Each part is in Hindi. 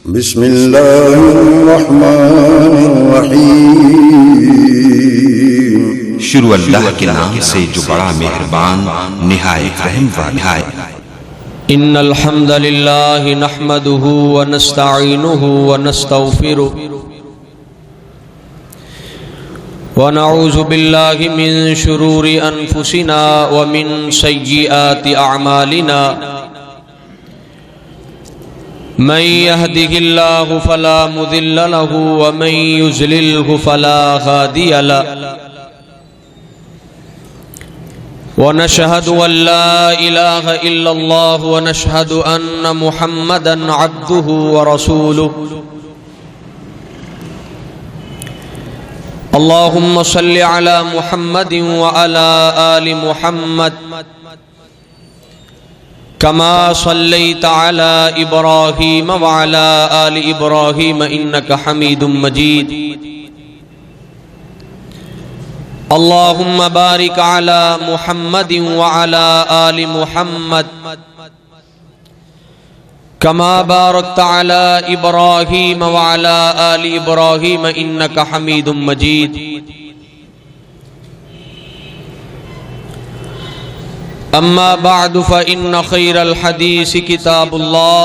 बिस्मिल्लाहिर्रहमानिर्रहीम। शुरू अल्लाह के नाम से जो बड़ा मेहरबान निहायत रहम वाला है। इन्नल हम्दलिल्लाहि नहमदुहु व नस्तईनुहु व नस्तगफिरुहु व नऊज़ु बिल्लाहि मिन शुरूरि अनफुसिना व मिन सय्यिआति अअमालिना। मन यहदिहिल्लाहु फला मुदिल्ल लहु व मन युज़लिल्हु फला हादिय लहु। व नशहदु अल्ला इलाहा इल्लल्लाहु व नशहदु अन्न मुहम्मदन अब्दुहु व रसूलुहु। अल्लाहुम्मा सल्लि अला मुहम्मदिन व अला आलि मुहम्मद कमा सल्लैता अला इब्राहीम व अला आलि इब्राहीम इन्नका हमीदुम मजीद। अल्लाहुम्मा बारिक अला मुहम्मदिन व अला आलि मुहम्मद कमा बारकता अला इब्राहीम व अला आलि इब्राहीम इन्नका हमीदुम मजीद। अम्मा बअदु फ़इन्न खैरल हदीस किताबुल्लाह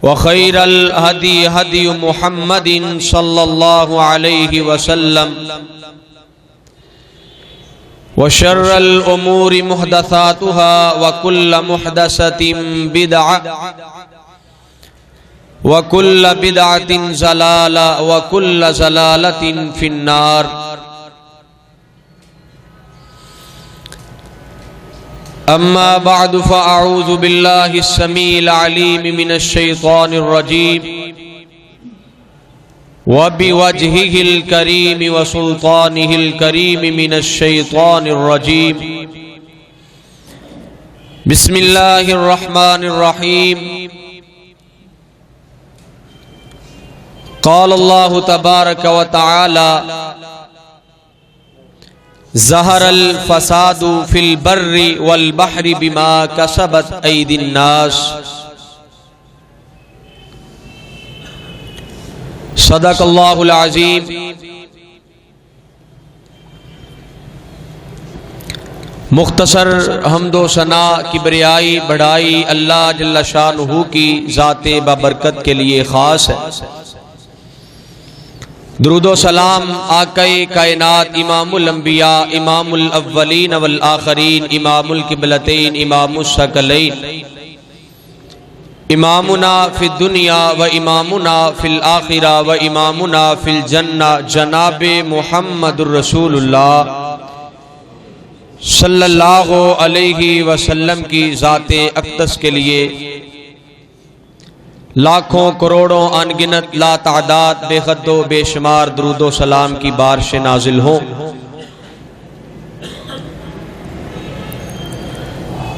व खैरल हदी हदी मुहम्मदिन सल्लल्लाहु अलैहि वसल्लम व शर्रल उमूरि मुहदसातुहा व कुल्ल मुहदसतिन बिदअह व कुल्ल बिदअतिन ज़लाला व कुल्ल ज़लालतिन फिन्नार। अम्मा बअदु फ़अऊज़ु बिल्लाहि स्समीइल अलीम मिनश शैतानिर रजीम व बिवजहिहिल करीम व सुल्तानिहिल करीम मिनश शैतानिर रजीम। बिस्मिल्लाहिर रहमानिर रहीम। क़ाल अल्लाहु तबारक व तआला ज़हरल फ़सादु फ़िल बर्रि वल बहरि बिमा कसबत ऐदिन नास। सदक़ल्लाहुल अज़ीम। मुख्तसर हम्दो सना किबरियाई बढ़ाई अल्लाह जल्ल शानुहु की ज़ाते बाबरकत के लिए ख़ास है। दुरूदो सलाम आक़ाए कायनात इमामुल अंबिया इमामुल अव्वलीन वल आखरीन इमामुल किबलतैन इमामुस सकलैन इमामुना फिद दुनिया व इमामुना फिल आखिरा व इमामुना फिल जन्ना जनाबे मुहम्मदुर रसूलुल्लाह सल्लल्लाहु अलैहि वसल्लम की ज़ाते अक़दस के लिए लाखों करोड़ों अनगिनत ला तादाद बेहदो बेशुमार दुरूदो सलाम की बारिश नाजिल हो।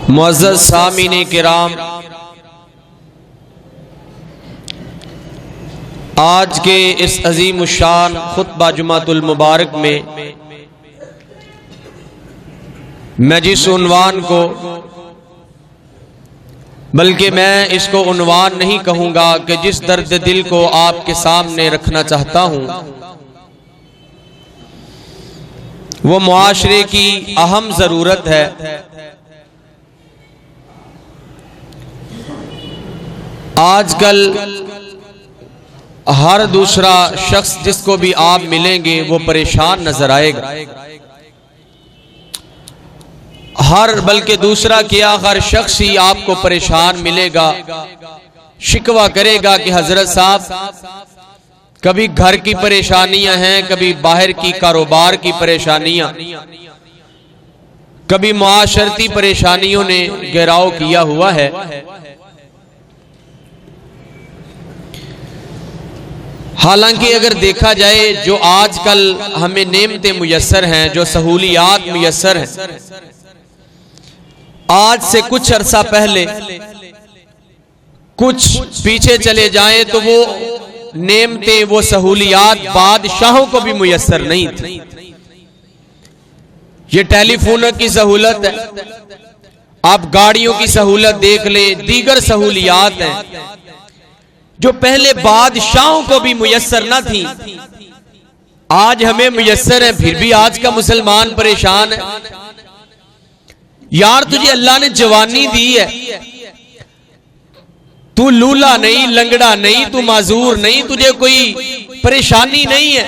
मुअज़्ज़ज़ सामीने किराम, आज के इस अजीम शान खुतबा जुमातुल मुबारक में मैं जिस उन्वान को, बल्कि मैं इसको उन्वान नहीं कहूंगा कि जिस दर्द दिल को आपके सामने रखना चाहता हूं वो मुआशरे की अहम जरूरत है। आजकल हर दूसरा शख्स जिसको भी आप मिलेंगे वो परेशान नजर आएगा। बल्कि दूसरा क्या, हर शख्स ही आपको परेशान मिलेगा, शिकवा करेगा कि हजरत साहब कभी घर की परेशानियां हैं, कभी बाहर की कारोबार की परेशानियां, कभी मुआशरती परेशानियों ने घेराव किया हुआ है। हालांकि अगर देखा जाए जो आजकल हमें नेमतें मुयस्सर हैं, जो सहूलियात मुयस्सर हैं, आज से कुछ अरसा पहले कुछ पीछे चले जाएं तो वो नेमतें, वो सहूलियात बादशाहों को भी मुयस्सर नहीं थी। ये टेलीफोन की सहूलत है, आप गाड़ियों की सहूलत देख लें, दीगर सहूलियात हैं जो पहले बादशाहों को भी मुयस्सर न थी, आज हमें मुयस्सर है, फिर भी आज का मुसलमान परेशान है। यार तुझे अल्लाह ने जवानी दी है, तू लूला नहीं, लंगड़ा नहीं, तू माजूर नहीं, तुझे कोई परेशानी नहीं है,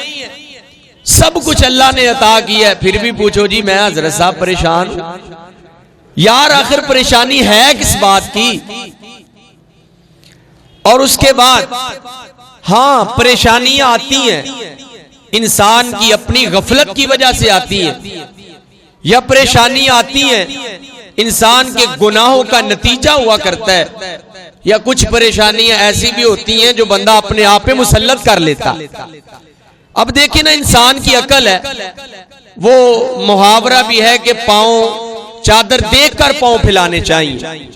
सब कुछ अल्लाह ने अता किया है, फिर भी पूछो जी मैं हजरत साहब परेशान हूं। यार आखिर परेशानी है किस बात की? और उसके बाद हां परेशानियां आती हैं, इंसान की अपनी गफलत की वजह से आती हैं, या परेशानियां आती हैं इंसान के गुनाहों का नतीजा हुआ करता है, या कुछ परेशानियां ऐसी भी होती हैं जो बंदा अपने आप पे मुसल्लत कर लेता। अब देखिए ना, इंसान की अकल है, वो मुहावरा भी है कि पांव चादर देखकर पांव फैलाने चाहिए।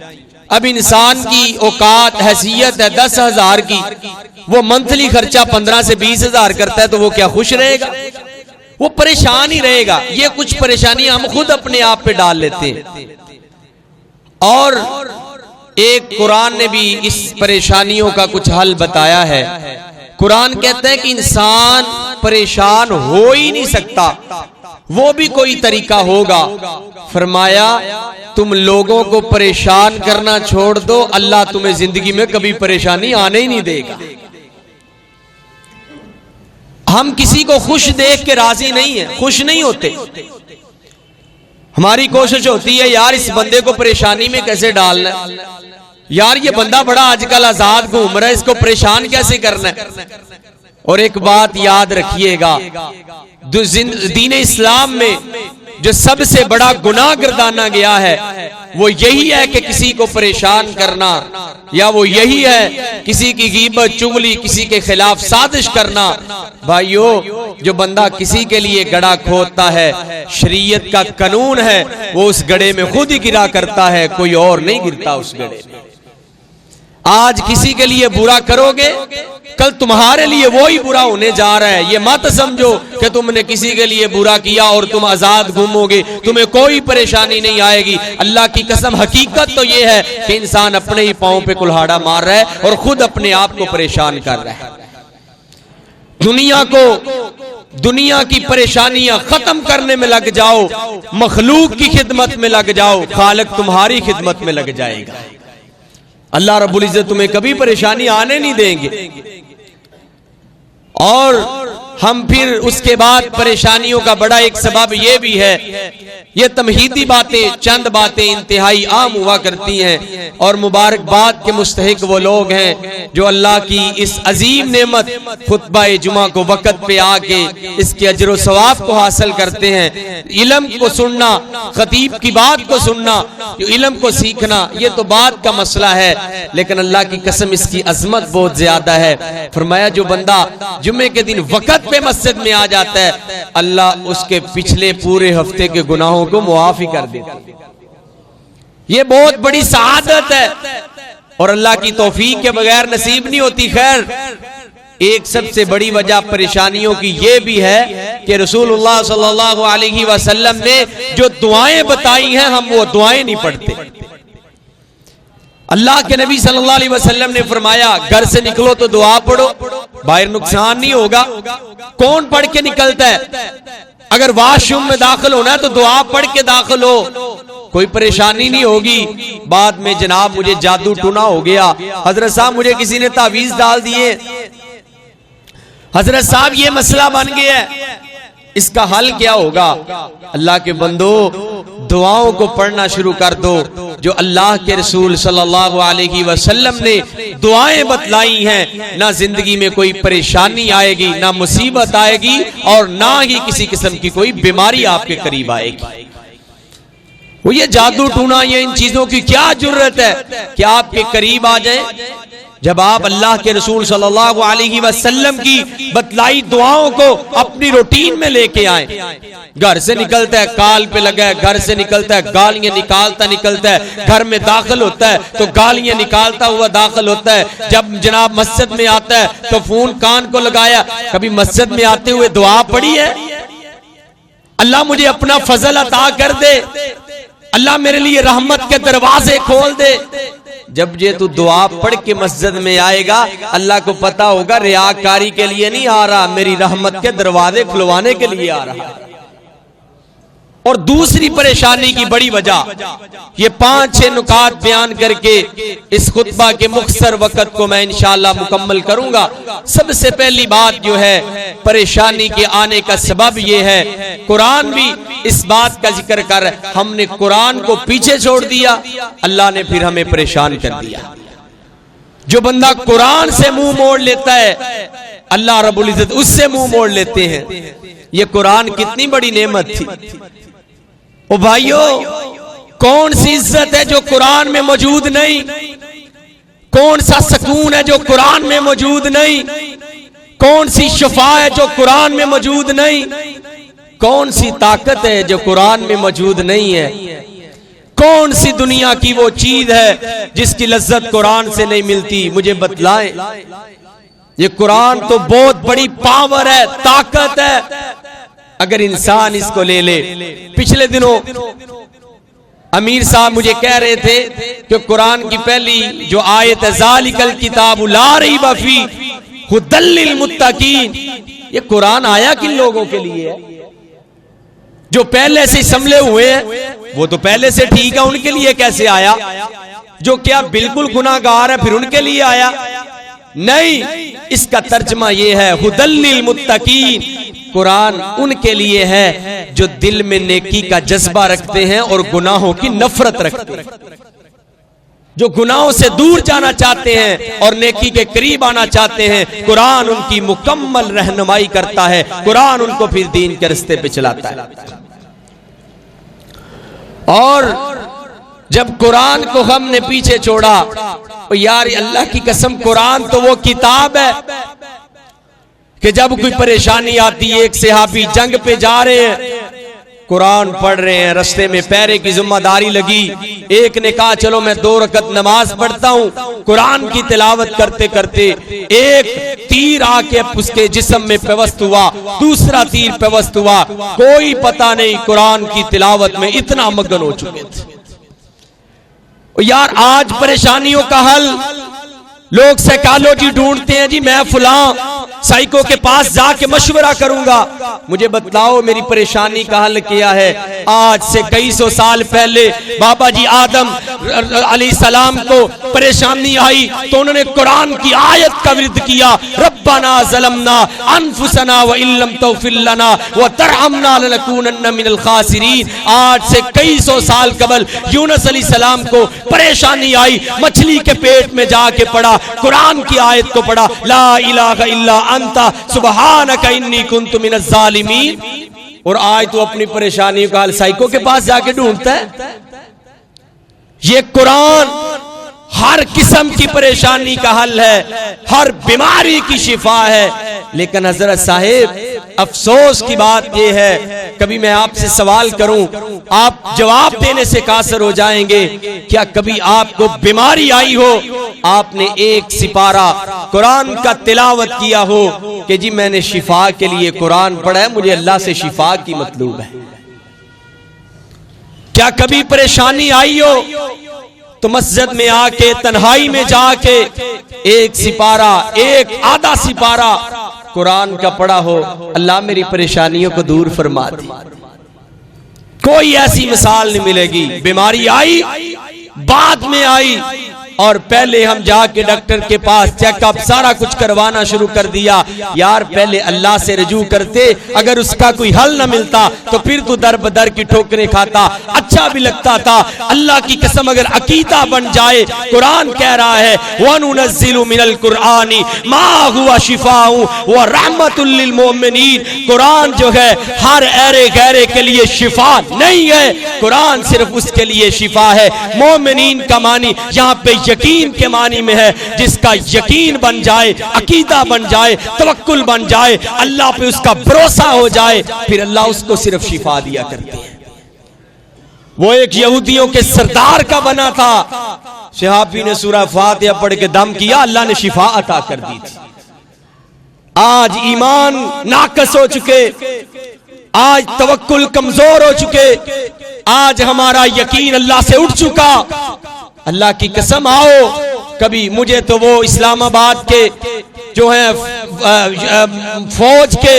अब इंसान की औकात हैसियत है 10,000 की, वो मंथली खर्चा 15 से 20,000 करता है, तो वो क्या खुश रहेगा? वो परेशान ही रहेगा। ये कुछ परेशानियां हम खुद अपने आप पे डाल लेते हैं। और एक कुरान ने भी इस परेशानियों का कुछ हल बताया है। कुरान कहता है कि इंसान परेशान हो ही नहीं सकता, वो भी कोई तरीका होगा। फरमाया तुम लोगों को परेशान करना छोड़ दो, अल्लाह तुम्हें जिंदगी में कभी परेशानी आने ही नहीं देगा। हम किसी को खुश देख के राजी नहीं है, खुश नहीं होते। हमारी कोशिश होती है यार इस बंदे को परेशानी में कैसे डालना है, यार ये बंदा बड़ा आजकल आजाद घूम रहा है, इसको परेशान कैसे करना है। और एक बात याद रखिएगा, दीन इस्लाम में जो सबसे बड़ा गुनाह गर्दाना गया है वो यही है कि किसी को परेशान करना, या वो यही है किसी की गीबत चुगली, किसी के खिलाफ साजिश करना। भाइयों, जो बंदा किसी के लिए गड़ा खोदता है, शरीयत का कानून है, वो उस गड्ढे में खुद ही गिरा करता है, कोई और नहीं गिरता उस गड्ढे में। आज किसी के लिए बुरा करोगे, कल तुम्हारे लिए वो ही बुरा होने जा रहा है। ये मत समझो कि तुमने किसी के लिए बुरा किया और तुम आजाद घूमोगे, तुम्हें कोई परेशानी नहीं आएगी। अल्लाह की कसम, हकीकत तो ये है कि इंसान अपने ही पांव पे कुल्हाड़ा मार रहा है और खुद अपने आप को परेशान कर रहा है। दुनिया की परेशानियां खत्म करने में लग जाओ, मखलूक की खिदमत में लग जाओ, खालिक तुम्हारी खिदमत में लग जाएगा। अल्लाह रब्बुल इज्जत तुम्हें कभी परेशानी आने नहीं देंगे। और हम फिर उसके बाद परेशानियों का बड़ा एक सबब ये भी है, ये तमहीदी बातें, चंद बातें इंतहाई आम हुआ करती हैं, और मुबारकबाद के मुस्तहिक वो लोग हैं जो अल्लाह की इस अजीम नेमत खुतबा जुमा को वक़्त पे आके इसके अजर व सवाब को हासिल करते हैं। इल्म को सुनना, खतीब की बात को सुनना, इल्म को सीखना, ये तो बात का मसला है, लेकिन अल्लाह की कसम इसकी अजमत बहुत ज्यादा है। फरमाया जो बंदा जुम्मे के दिन वक़्त पे मस्जिद में आ जाता है, अल्लाह उसके पिछले पूरे हफ्ते के गुनाहों को मुआफ ही कर देता है। ये बहुत बड़ी सआदत है और अल्लाह की तौफीक के बगैर नसीब नहीं होती। खैर, एक सबसे बड़ी वजह परेशानियों की ये भी है कि रसूलुल्लाह सल्लल्लाहु अलैहि वसल्लम ने जो दुआएं बताई हैं, हम वो दुआएं नहीं पढ़ते। अल्लाह के नबी सल्लल्लाहु अलैहि वसल्लम ने फरमाया घर से निकलो तो दुआ पढ़ो, बाहर नुकसान नहीं होगा। कौन पढ़ के निकलता है? अगर वॉशरूम में दाखिल होना है तो दुआ पढ़ के दाखिल हो, कोई परेशानी नहीं होगी। बाद में जनाब मुझे जादू टूना हो गया, हजरत साहब मुझे किसी ने तावीज डाल दिए, हजरत साहब ये मसला बन गया है, इसका हल क्या होगा? अल्लाह के बंदो, दुआओं को पढ़ना शुरू कर दो जो अल्लाह के रसूल सल्लल्लाहु अलैहि वसल्लम ने दुआएं बतलाई हैं। ना जिंदगी में कोई परेशानी आएगी, ना मुसीबत आएगी, और ना ही किसी किस्म की कोई बीमारी आपके करीब आएगी। वो ये जादू टूना, ये इन चीजों की क्या जरूरत है कि आपके करीब आ जाए? जब आप अल्लाह के रसूल सल्लल्लाहु अलैहि वसल्लम की बतलाई दुआओं को अपनी रूटीन में लेके आए। घर से निकलता है काल पे लगा है, घर से निकलता है गालियां निकलता है, घर में दाखिल होता है तो गालियां निकालता हुआ दाखिल होता है। जब जनाब मस्जिद में आता है तो फोन कान को लगाया, कभी मस्जिद में आते हुए दुआ पढ़ी है, अल्लाह मुझे अपना फजल अता कर दे, अल्लाह मेरे लिए रहमत के दरवाजे खोल दे। जब ये तू दुआ पढ़ के मस्जिद में आएगा, अल्लाह को पता होगा रियाकारी के लिए नहीं आ रहा, मेरी रहमत के दरवाजे खुलवाने के लिए आ रहा। और दूसरी परेशानी की बड़ी वजह, ये 5-6 नुकात बयान करके इस खुतबा के मुख्तसर वक्त को मैं इंशाअल्लाह मुकम्मल करूंगा। सबसे पहली बात जो है परेशानी के आने का सबब ये है, कुरान भी इस बात का जिक्र कर, हमने कुरान को पीछे छोड़ दिया, अल्लाह ने फिर हमें परेशान कर दिया। जो बंदा कुरान से मुंह मोड़ लेता है, अल्लाह रब्बुल इज्जत उससे मुंह मोड़ लेते हैं। ये कुरान कितनी बड़ी नेमत थी। ओ भाइयों, कौन सी इज्जत है जो कुरान में मौजूद नहीं? कौन सा सुकून है जो कुरान में मौजूद नहीं? कौन सी शफा है जो कुरान में मौजूद नहीं? कौन सी ताकत है जो कुरान में मौजूद नहीं है? कौन सी दुनिया की वो चीज है जिसकी लज्जत कुरान से नहीं मिलती? मुझे बतलाएं। ये कुरान तो बहुत बड़ी पावर है, ताकत है, अगर इंसान इसको ले ले। पिछले दिनों अमीर साहब मुझे कह रहे थे कि कुरान की पहली जो आयत है, ज़ालिकल किताबु ला रैब फीह हुदल लिल मुत्तकीन, ये कुरान आया किन लोगों के लिए है? जो पहले से संभले हुए हैं, वो तो पहले से ठीक है, उनके लिए कैसे आया? जो क्या बिल्कुल गुनाहगार है, फिर उनके लिए आया? नहीं, इसका तर्जमा यह है हुदल लिल मुत्तकीन, कुरान उनके लिए है जो दिल में नेकी का जज्बा रखते हैं और गुनाहों की नफरत रखते हैं। जो गुनाहों से दूर जाना चाहते हैं और नेकी के करीब आना चाहते हैं, कुरान उनकी मुकम्मल रहनुमाई करता है, कुरान उनको फिर दीन के रास्ते पे चलाता है। और जब कुरान को हमने पीछे छोड़ा, तो यार अल्लाह की कसम, कुरान तो वो किताब है कि जब कोई परेशानी आती है, एक सहाबी जंग पे जा रहे हैं, कुरान पढ़ रहे हैं, रास्ते में पहरे की जिम्मेदारी लगी, एक ने कहा चलो मैं 2 रकत नमाज पढ़ता हूं। कुरान की तिलावत करते करते एक तीर आके उसके जिस्म में पेवस्त हुआ, दूसरा तीर पेवस्त हुआ, कोई पता नहीं, कुरान की तिलावत में इतना मगन हो चुके थे। यार आज परेशानियों का हल लोग साइकोलॉजी ढूंढते हैं, जी मैं फलां साइको के पास जाके मशवरा करूंगा। मुझे बताओ मेरी परेशानी का हल क्या है? आज से कई सौ साल पहले बाबा जी आदम अलैहिस्सलाम को परेशानी आई तो उन्होंने कुरान की आयत का विरोध किया, रब्बना ज़लमना अनफुसना व इल्लम तग़फिर लना व तरहमना लनकूनन्ना मिनल खासिरीन। आज से कई सौ साल कबल यूनुस अलैहिस्सलाम को परेशानी आई, मछली के पेट में जाके पड़ा, कुरान की आयत को पढ़ा, ला इलाहा इल्ला अंता सुब्हानका इन्नी कुन्तु मिनज़ ज़ालिमीन। और आज तो अपनी परेशानियों का हल साइको के पास जाके ढूंढता है। ये कुरान हर किस्म की परेशानी का हल है, हर बीमारी की शिफा है। लेकिन हजरत साहिब, अफसोस की बात यह है, कभी मैं आपसे सवाल करूं, आप जवाब देने से कासर हो जाएंगे, क्या कभी आपको बीमारी आई हो, आपने एक सिपारा कुरान का तिलावत किया हो कि जी मैंने शिफा के लिए कुरान पढ़ा है, मुझे अल्लाह से शिफा की मतलूब है? क्या कभी परेशानी आई हो तो मस्जिद में आके तन्हाई में जाके एक सिपारा, एक आधा सिपारा कुरान का पढ़ा हो, अल्लाह मेरी परेशानियों को दूर फरमा दे? कोई ऐसी मिसाल नहीं मिलेगी। बीमारी आई, बाद में आई, और पहले हम जाके डॉक्टर के पास चेकअप सारा कुछ करवाना शुरू कर दिया। यार पहले अल्लाह से रजू करते, अगर उसका कोई हल न मिलता तो फिर तो दर बदर की ठोकरें खाता, अच्छा भी लगता था। अल्लाह की कसम, अगर अकीदा बन जाए, कुरान कह रहा है वनुनज़्ज़िलु मिनल कुरआनी मा हुवा शिफाउ व रहमतुल लिल मोमिनीन। कुरान जो है हर ऐरे गैरे के लिए शिफा नहीं है, कुरान सिर्फ उसके लिए शिफा है। मोमिनीन का मानी यहाँ पे यकीन के मानी में है, जिसका यकीन बन जाए, अकीदा बन जाए, तवक्कुल बन जाए, अल्लाह पे उसका भरोसा हो जाए, फिर अल्लाह उसको सिर्फ शिफा दिया करते हैं। वो एक यहूदियों के सरदार का बना था, सहाबी ने सूरह फातिहा पढ़ के दम किया, अल्लाह ने शिफा अता कर दी थी। आज ईमान नाकस हो चुके, आज तवक्कुल कमजोर हो चुके, आज हमारा यकीन अल्लाह से उठ चुका। अल्लाह की कसम, आओ कभी मुझे तो वो इस्लामाबाद के जो है फौज के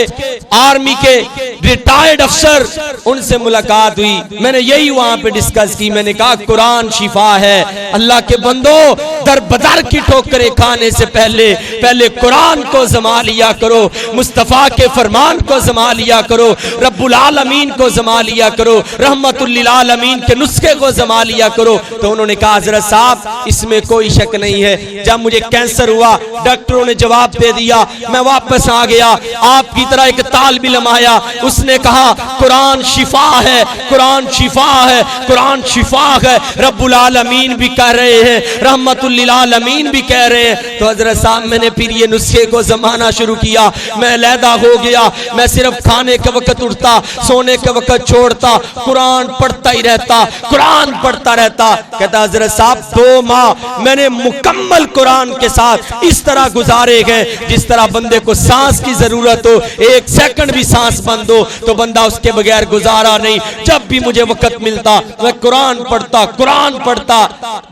आर्मी के रिटायर्ड अफसर, उनसे मुलाकात हुई। मैंने यही वहां पे डिस्कस की। मैंने कहा कुरान शिफा है। अल्लाह के बंदो, दर बदर की ठोकरें खाने से पहले कुरान को जमा लिया करो, मुस्तफा के फरमान को जमा लिया करो, रब्बुल आलमीन को जमा लिया करो, रहमतुल लिल आलमीन के नुस्खे को जमा लिया करो। तो उन्होंने कहा हजरत साहब इसमें कोई शक नहीं है। जब मुझे कैंसर हुआ, डॉक्टरों ने जवाब दे दिया, मैं वापस आ गया। आपकी तरह एक तालिब इल्म आया, उसने कहा कुरान शिफा है, कुरान शिफा है, कुरान शिफा है। रब्बुल आलमीन भी कह रहे हैं, रहमतुल लिल आलमीन भी कह रहे हैं। तो हजरत साहब मैंने फिर ये नुस्खे को जमाना शुरू किया। मैं अलहदा हो गया। मैं सिर्फ खाने के वक्त उठता, सोने के वक्त छोड़ता, कुरान पढ़ता ही रहता, कुरान पढ़ता रहता। कहता हजरत साहब 2 माह मैंने मुकम्मल कुरान के साथ इस तरह गुजारे गए जिस तरह बंदे को सांस की जरूरत हो, 1 सेकंड भी सांस बंद हो तो बंदा उसके बगैर गुजारा नहीं। जब भी मुझे वक्त मिलता मैं कुरान पढ़ता, कुरान पढ़ता।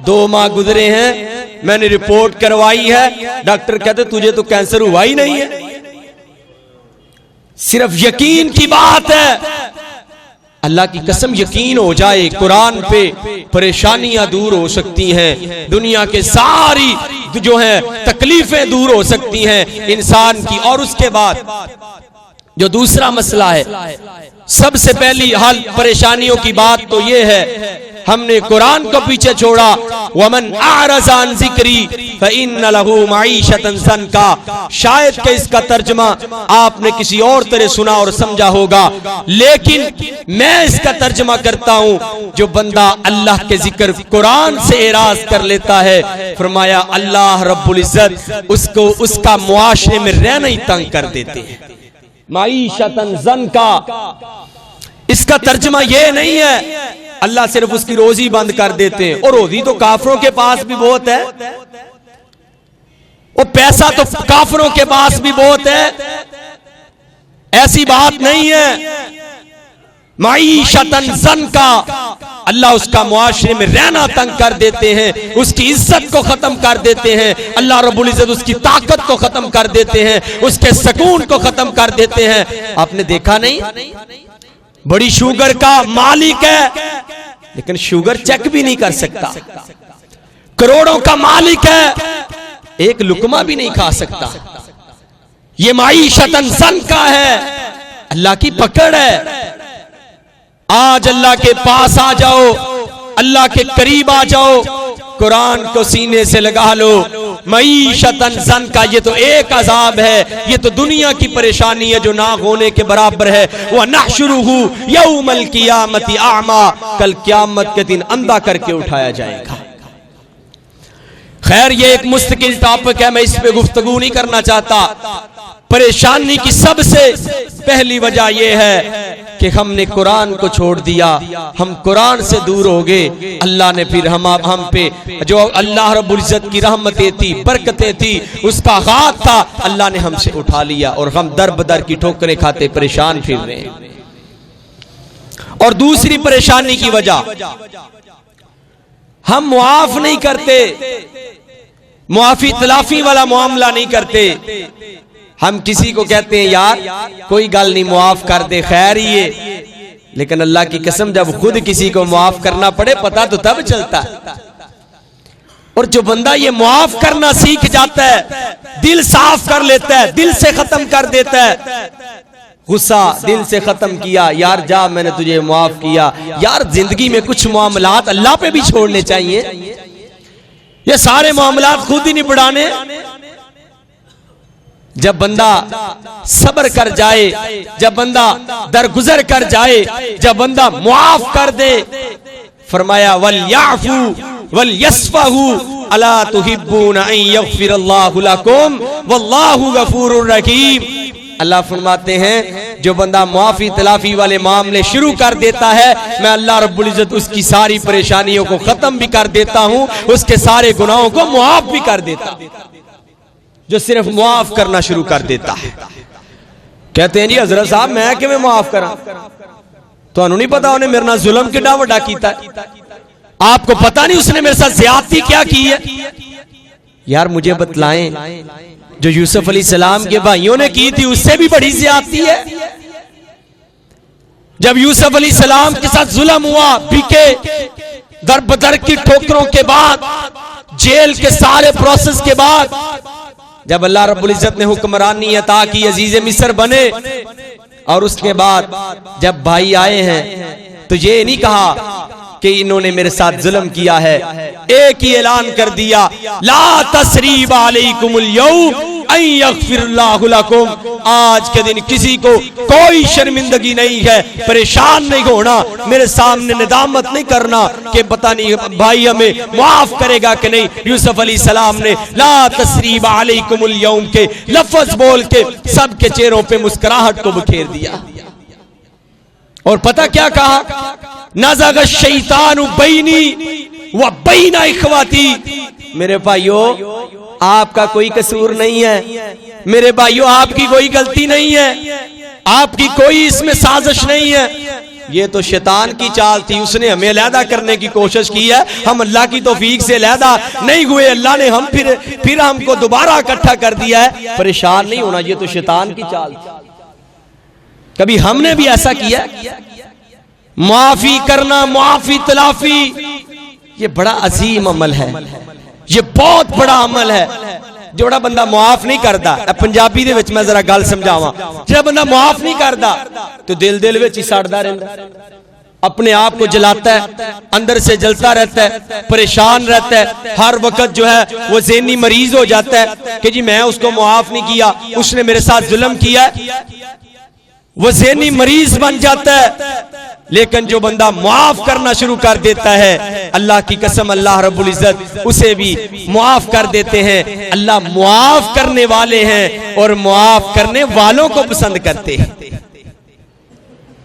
2 माह गुजरे हैं, मैंने रिपोर्ट करवाई है, डॉक्टर कहते तुझे तो कैंसर हुआ ही नहीं है। सिर्फ यकीन की बात है। अल्लाह की कसम, यकीन हो जाए कुरान पे, परेशानियां दूर हो सकती हैं, दुनिया के सारी जो है तकलीफें दूर हो सकती हैं इंसान की। और उसके बाद जो दूसरा मसला है, सबसे पहली हाल परेशानियों की बात तो ये है, हमने कुरान को पीछे छोड़ा। वमन अअरज़ अन ज़िक्री फ़इन्न लहू मईशतन ज़न्का। शायद कि इसका तर्जुमा आपने किसी और तरह सुना और समझा होगा, लेकिन मैं इसका तर्जुमा करता हूं। जो बंदा अल्लाह के जिक्र कुरान से एराज कर लेता है, फरमाया अल्लाह रब्बुल इज्जत उसको उसका मुआशरे में रहना ही तंग कर देते हैं। मईशतन ज़न्का, इसका तर्जुमा ये नहीं है अल्लाह सिर्फ उसकी रोजी बंद कर देते हैं। और रोजी तो काफरों के पास भी बहुत है, वो पैसा तो काफरों के पास भी बहुत है, ऐसी बात नहीं है। मईशतन ज़न्का, अल्लाह उसका मुआशरे में रहना तंग कर देते हैं, उसकी इज्जत को खत्म कर देते हैं। अल्लाह रब्बुल इज्जत उसकी ताकत को खत्म कर देते हैं, उसके सुकून को खत्म कर देते हैं। आपने देखा नहीं, बड़ी शुगर का मालिक है लेकिन शुगर चेक भी नहीं कर सकता, करोड़ों का मालिक है, एक लुकमा भी नहीं खा सकता। ये मईशतन ज़न्का है, अल्लाह की पकड़ है। आज अल्लाह के पास आ जाओ, अल्लाह के करीब आ जाओ, कुरान को सीने से लगा लो। मईशतन ज़न्का, ये तो एक अजाब है, ये तो दुनिया की परेशानी है जो ना होने के बराबर है। वह नहशुरुहु यौमल क़ियामति आमा, कल क़यामत के दिन अंधा करके उठाया जाएगा। खैर ये एक मुस्तकिल टॉपिक है, मैं इस पे गुफ्तगू नहीं करना चाहता। परेशानी की सबसे पहली वजह यह है कि हमने कुरान को छोड़ दिया, हम कुरान से दूर हो गए। अल्लाह ने फिर हम पे जो अल्लाह रब्बुल इज्जत की रहमतें थी, बरकतें थी, उसका हाथ था, अल्लाह ने हमसे उठा लिया और हम दर बदर की ठोकरें खाते परेशान फिर रहे हैं। और दूसरी परेशानी की वजह, हम मुआफ नहीं करते, मुआफी तलाफी वाला मामला नहीं करते। हम किसी को कहते हैं यार कोई गल नहीं, मुआफ कर दे, खैर ही है, लेकिन अल्लाह की कसम जब खुद किसी को मुआफ करना पड़े पता तो तब चलता है। और जो बंदा ये मुआफ करना सीख जाता है, दिल साफ कर लेता है, दिल से खत्म कर देता है, गुस्सा दिल से खत्म किया, यार जा मैंने तुझे मुआफ किया। यार जिंदगी में कुछ मामलात अल्लाह पे भी छोड़ने चाहिए, ये सारे मामलात खुद ही नहीं बढ़ाने। जब बंदा सब्र कर जाए, जब बंदा दरगुजर कर जाए, जब बंदा मुआफ कर दे, फरमाया वल याफू वल यस्फहू अला तुहिब्बून अन यगफिरल्लाहु लकुम वल्लाहु गफूरुर रहीम। अल्लाह फरमाते हैं जो बंदा मुआफी तलाफी वाले मामले शुरू कर देता है, मैं अल्लाह रब्बुल इज्जत उसकी सारी परेशानियों को खत्म भी कर देता हूं, उसके सारे गुनाहों को मुआफ भी कर देता हूं। जो सिर्फ मुआफ करना शुरू कर देता है, कहते हैं जी हजरत साहब मैं कि मैं मुआफ करा, तो नहीं पता उन्हें मेरे नाल जुल्म कितना वड्डा कीता है? आपको पता नहीं उसने मेरे साथ ज्यादती क्या की है? यार मुझे बतलाएं, जो यूसुफ अलैहिस्सलाम के भाइयों ने की थी उससे भी बड़ी ज्यादती है। जब यूसुफ अलैहिस्सलाम के साथ जुल्म हुआ, बिके, दर बदर की ठोकरों के बाद, जेल के सारे प्रोसेस के बाद, जब अल्लाह रब्बुल इज्जत ने हुक्मरानी अता की, अजीज मिस्र बने, और उसके बाद जब भाई आए हैं तो ये नहीं कहा कि इन्होंने मेरे साथ जुल्म किया है, एक ही ऐलान कर दिया, ला तसरीब अलैकुमुल यौम यगफिरुल्लाहु लकुम, आज के दिन किसी को कोई शर्मिंदगी नहीं है, परेशान नहीं होना, मेरे सामने निदामत नहीं करना कि पता नहीं भाई हमें माफ करेगा कि नहीं। यूसुफ अलैहिस्सलाम ने ला तसरीब अलैकुमुल यौम के लफ्ज बोल के सबके चेहरों पे मुस्कुराहट को बिखेर दिया। और पता क्या कहा, नज़ग़ शैतानु बैनी व बैना इख्वती, मेरे भाइयों आपका कोई कसूर नहीं है, मेरे भाइयों आपकी कोई गलती नहीं है, आपकी कोई इसमें साजिश नहीं है, ये तो शैतान की चाल थी, उसने हमें अलहदा करने की कोशिश की है, हम अल्लाह की तौफीक से अलहदा नहीं हुए, अल्लाह ने हम फिर हमको दोबारा इकट्ठा कर दिया है। परेशान नहीं होना, ये तो शैतान की चाल थी। कभी हमने भी ऐसा किया? माफी करना, माफी तलाफी, ये बड़ा अजीम अमल है, ये बहुत बड़ा अमल है। जोड़ा बंदा मुआफ नहीं करता, पंजाबी दे विच मैं जरा गल समझावां, जो बंदा मुआफ नहीं करता तो दिल दिल विच ही सड़दा रहंदा, अपने आप को जलाता है, अंदर से जलता रहता है, परेशान रहता है, हर वक्त जो है वो ज़हनी मरीज हो जाता है कि जी मैं उसको मुआफ नहीं किया, उसने मेरे साथ जुल्म किया, वो ज़हनी मरीज बन जाता है। लेकिन जो बंदा मुआफ करना शुरू कर देता है, अल्लाह की कसम अल्लाह रब्बुल इज्जत उसे भी मुआफ कर देते हैं। अल्लाह मुआफ करने वाले हैं और मुआफ करने वालों को पसंद करते हैं।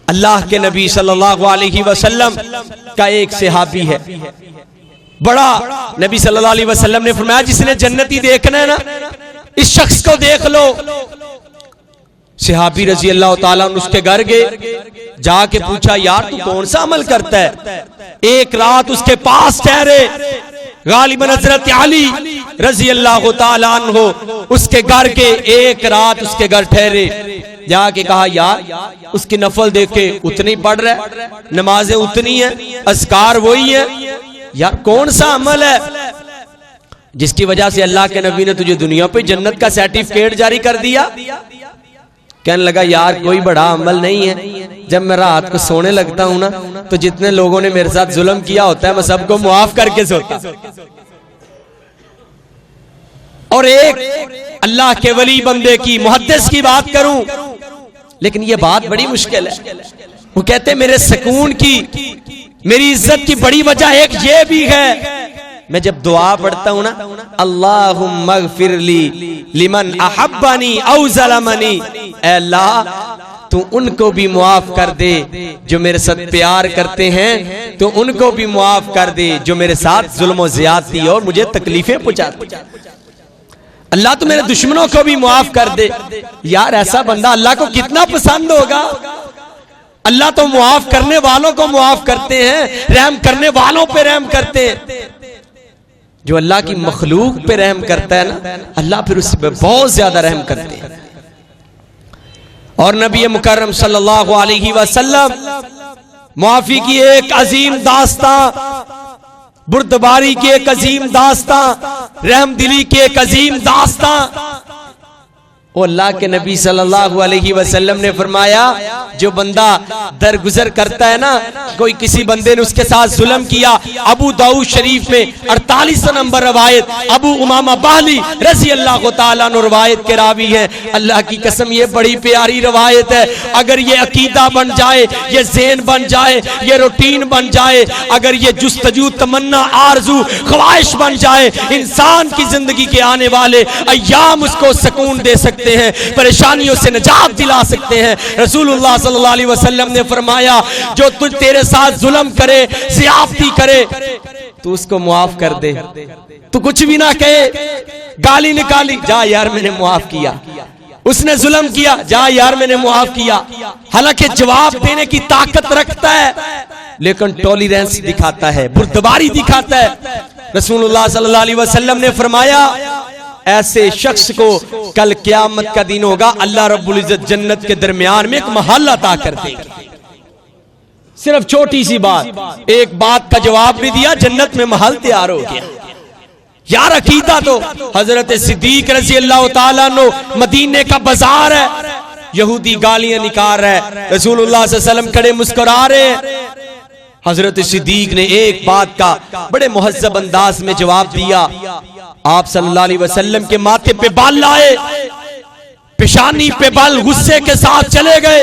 अल्लाह के नबी सल्लल्लाहु अलैहि वसल्लम का एक सहाबी है, बड़ा, नबी सल्लल्लाहु अलैहि वसल्लम ने फरमाया जिसने जन्नती देखना है ना, इस शख्स को देख लो। सहाबी रजी अल्लाह ताला उसके घर गए, जाके पूछा यार तू कौन सा अमल करता है? एक रात उसके पास ठहरे, गालिबन हज़रत अली रजी अल्लाह ताला अन्हु उसके घर के एक रात उसके घर ठहरे, जाके कहा यार उसकी नफल देखे उतनी पढ़ रहा है, नमाजें उतनी है, अस्कार वही है, यार कौन सा अमल है जिसकी वजह से अल्लाह के नबी ने तुझे दुनिया पे जन्नत का सर्टिफिकेट जारी कर दिया? कहने लगा यार कोई बड़ा अमल नहीं है, जब मैं रात को सोने लगता हूं ना तो जितने लोगों ने मेरे साथ जुल्म किया होता है मैं सबको मुआफ करके सोता। और एक अल्लाह के वली बंदे की, मुहद्दिस की बात करूं, लेकिन ये बात बड़ी मुश्किल है। वो कहते मेरे सुकून की, मेरी इज्जत की बड़ी वजह एक ये भी है, मैं जब दुआ पढ़ता हूं ना, अल्लाहुम्मा अग़फ़िरली लिमन अहब्बनी औ ज़लमनी, ऐ अल्लाह तू उनको भी मुआफ कर दे जो मेरे साथ प्यार करते हैं, तो उनको भी मुआफ कर दे जो मेरे साथ जुल्म और ज़्यादती और मुझे तकलीफें पहुंचाते। अल्लाह तो मेरे दुश्मनों को भी मुआफ कर दे। यार ऐसा बंदा अल्लाह को कितना पसंद होगा? अल्लाह तो मुआफ करने वालों को मुआफ करते हैं, रहम करने वालों पे रहम करते हैं। जो अल्लाह की मखलूक पे रहम करता है ना, अल्लाह फिर उस पे बहुत ज्यादा रहम करते हैं। और नबी मुकर्रम सल्लल्लाहु अलैहि वसल्लम मुआफी की एक अजीम दास्तां, बुर्दबारी की एक अजीम दास्तां, रहमदिली की एक अजीम दास्तां, वो अल्लाह के नबी सल्लल्लाहु अलैहि वसल्लम ने फरमाया जो बंदा दरगुजर करता है ना, कोई किसी बंदे ने उसके साथ जुल्म किया, अबू दाऊद शरीफ में 48 नंबर रवायत, अबू उमामा बाहली रज़ी अल्लाह ताला अन्हु रवायत के रावी हैं। अल्लाह की कसम ये बड़ी प्यारी रवायत है, अगर ये अकीदा बन जाए, ये ज़हन बन जाए, ये रूटीन बन जाए, अगर ये जुस्तजू तमन्ना आरजू ख्वाहिश बन जाए, इंसान की जिंदगी के आने वाले अय्याम उसको सुकून दे सकते हैं, परेशानियों से निजात दिला सकते हैं। रसूलुल्लाह सल्लल्लाहु अलैहि वसल्लम ने फरमाया जो तुझ तेरे साथ जुल्म करे, ज़्यादती करे, तू उसको मुआफ कर दे, तू कुछ भी ना कहे, गाली निकाली, जा यार मैंने मुआफ किया, उसने जुल्म किया, जा यार मैंने मुआफ किया। हालांकि जवाब देने की ताकत रखता है लेकिन टॉलरेंस दिखाता है, बुर्दबारी दिखाता है। रसूलुल्लाह सल्लल्लाहु अलैहि वसल्लम ने फरमाया ऐसे शख्स को कल क़यामत का दिन होगा, अल्लाह रब्बुल इज्जत जन्नत के दरमियान में एक महल अता कर देंगे। सिर्फ छोटी सी बात, एक बात का जवाब भी दिया, जन्नत में महल तैयार हो गया। यार अकीदा तो हजरत सिद्दीक रज़ी अल्लाह ताला अन्हु, मदीने का बाजार है, यहूदी गालियां निकाल रहा है, रसूलुल्लाह सल्लल्लाहु अलैहि वसल्लम खड़े मुस्कुरा रहे हैं। हजरत सिद्दीक ने एक बात का बड़े मुहज्जब अंदाज में जवाब दिया। आप सल्लल्लाहु अलैहि वसल्लम के माथे पे बाल लाए, पेशानी पे बाल गुस्से के साथ चले गए।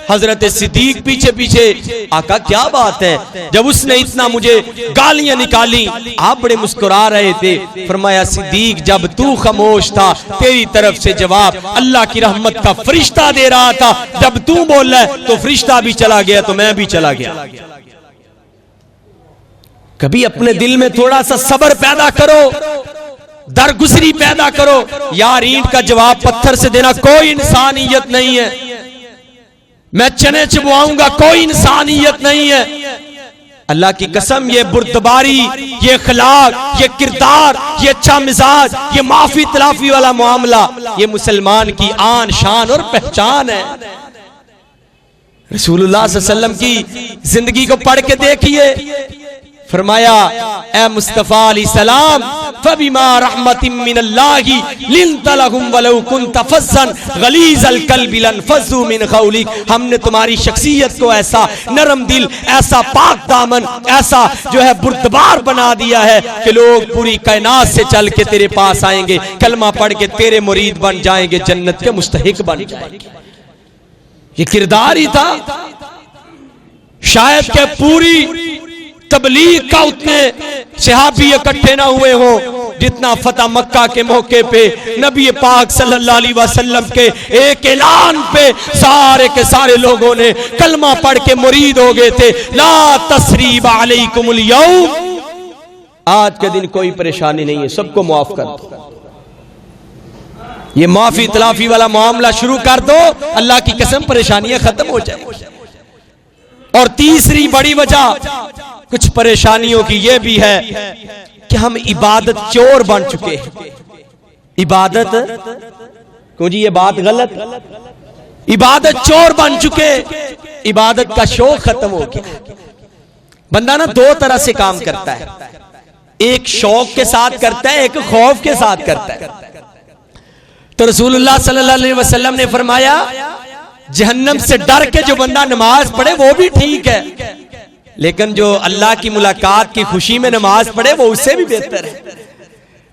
हजरत सिद्दीक पीछे पीछे, आका क्या बात है? जब उसने इतना मुझे गालियां निकाली आप बड़े मुस्कुरा रहे थे। फरमाया सिद्दीक जब तू खामोश था तेरी तरफ से जवाब अल्लाह की रहमत का फरिश्ता दे रहा था, जब तू बोल रहा है तो फरिश्ता भी चला गया तो मैं भी चला गया। कभी अपने दिल में थोड़ा सा सब्र पैदा करो, दरगुजरी पैदा करो। यार ईंट का जवाब पत्थर से देना कोई इंसानियत नहीं है, मैं चने चबवाऊंगा कोई इंसानियत नहीं है। अल्लाह की कसम ये बुर्दबारी, ये अखलाक, ये किरदार, ये अच्छा मिजाज, ये माफी तलाफी वाला मामला, ये मुसलमान की आन शान और पहचान है। रसूलुल्लाह सल्लल्लाहु अलैहि वसल्लम की जिंदगी को पढ़ के देखिए, फरमाया ए मुस्तफा अलैहिस्सलाम फबिमा रहमतिम मिनल्लाहि लिन्त लहुम वलौ कुन्त फज़्ज़न गलीज़ल क़ल्बि लनफ़ज़्ज़ू मिन क़ौलिक। हमने तुम्हारी शख्सियत को ऐसा नरम दिल, ऐसा पाक दामन, ऐसा जो है बुर्दबार बना दिया है कि लोग पूरी कायनात से चल के तेरे पास आएंगे, कलमा पढ़ के तेरे मुरीद बन जाएंगे, जन्नत के मुस्तहिक बन जाएंगे। ये किरदार ही था। शायद के पूरी तबलीग का उतने सहाबी इकट्ठे ना हुए हो जितना फतह मक्का के मौके पे नबी पाक सल्लल्लाहु अलैहि वसल्लम के एक ऐलान पे सारे के सारे लोगों ने कलमा पढ़ के मुरीद हो गए थे। ला तस्रीब अलैकुमुल यौम, आज के दिन कोई परेशानी नहीं है, सबको माफ कर दो। ये माफी तलाफी वाला मामला शुरू कर दो, अल्लाह की कसम परेशानियां खत्म हो जाए। और तीसरी बड़ी वजह कुछ परेशानियों की यह भी है कि हम इबादत चोर बन चुके हैं। इबादत को जी ये बात गलत, इबादत चोर बन चुके, इबादत का शौक खत्म हो गया। बंदा ना दो तरह से काम करता है, एक शौक के साथ करता है, एक खौफ के साथ करता है। तो रसूलुल्लाह सल्लल्लाहु अलैहि वसल्लम ने फरमाया जहन्नम से डर के जो बंदा नमाज पढ़े वो भी ठीक है, लेकिन जो अल्लाह की मुलाकात की खुशी में नमाज पढ़े वो उससे भी बेहतर है।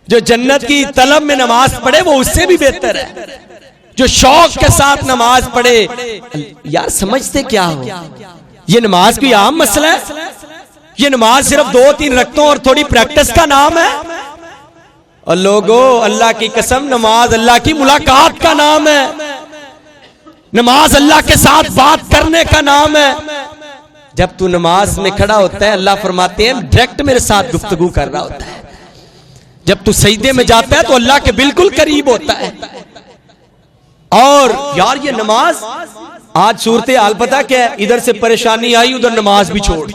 जो जन्नत की तलब में नमाज पढ़े वो उससे भी बेहतर है। जो शौक के साथ नमाज पढ़े, यार समझते क्या हो, ये नमाज कोई आम मसला है? ये नमाज सिर्फ 2-3 रकतों और थोड़ी प्रैक्टिस का नाम है। और लोगों अल्लाह की कसम नमाज अल्लाह की मुलाकात का नाम है, नमाज अल्लाह के साथ बात करने का नाम है। जब तू नमाज में खड़ा होता है अल्लाह फरमाते हैं डायरेक्ट मेरे साथ गुफ्तगू कर रहा होता है। जब तू सजदे में जाता है तो अल्लाह के बिल्कुल करीब होता है। और यार ये नमाज, आज सूरत हाल पता क्या है, इधर से परेशानी आई उधर नमाज भी छोड़ दी,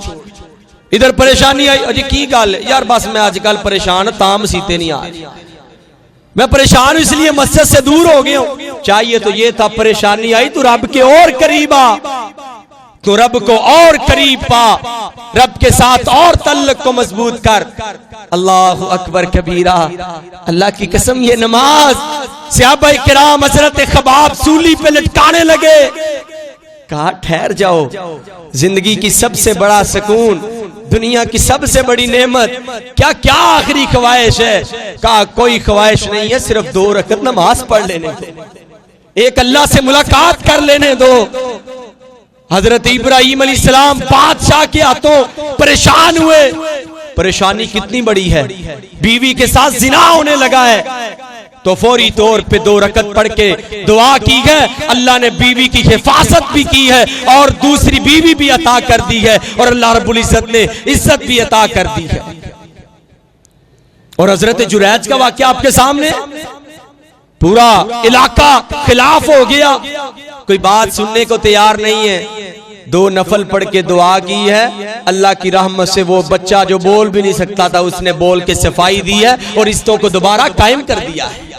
इधर परेशानी आई अजी की गल यार बस मैं आजकल परेशान ताम सीते नहीं आ रही, मैं परेशान हूं इसलिए मस्जिद से दूर हो गया हूं। चाहिए तो ये था परेशानी आई तो रब के और करीब आ, तो रब को और करीब पा, रब के साथ और तल्लुक को मजबूत कर। अल्लाहु अकबर कबीरा। अल्लाह की कसम ये नमाज सहाबा किराम हजरत खबाब सूली पे लटकाने लगे। कहा ठहर जाओ, जिंदगी की सबसे बड़ा सुकून, दुनिया की सबसे बड़ी नेमत क्या क्या आखिरी ख्वाहिश है? कहा कोई ख्वाहिश नहीं है, सिर्फ 2 रकत नमाज पढ़ लेने दो, एक अल्लाह से मुलाकात कर लेने दो। हजरत इब्राहीम अलैहिस्सलाम बादशाह के हाथों परेशान हुए। परेशानी कितनी बड़ी है, बीवी के साथ जिना होने लगा है, तो फौरी तौर पे 2 रकत पढ़ के दुआ की है। अल्लाह ने बीवी की हिफाजत भी की है और दूसरी बीवी भी अता कर दी है, और अल्लाह रब्बुल इज्जत ने इज्जत भी अता कर दी है। और हजरत जुरैज का वाकया आपके सामने, पूरा इलाका खिलाफ हो गया, कोई बात सुनने को तैयार नहीं है। 2 नफल पढ़ के दुआ की है, अल्लाह की रहमत से वो बच्चा जो बोल भी नहीं सकता था उसने बोल के सफाई दी है और रिश्तों को दोबारा कायम कर दिया है।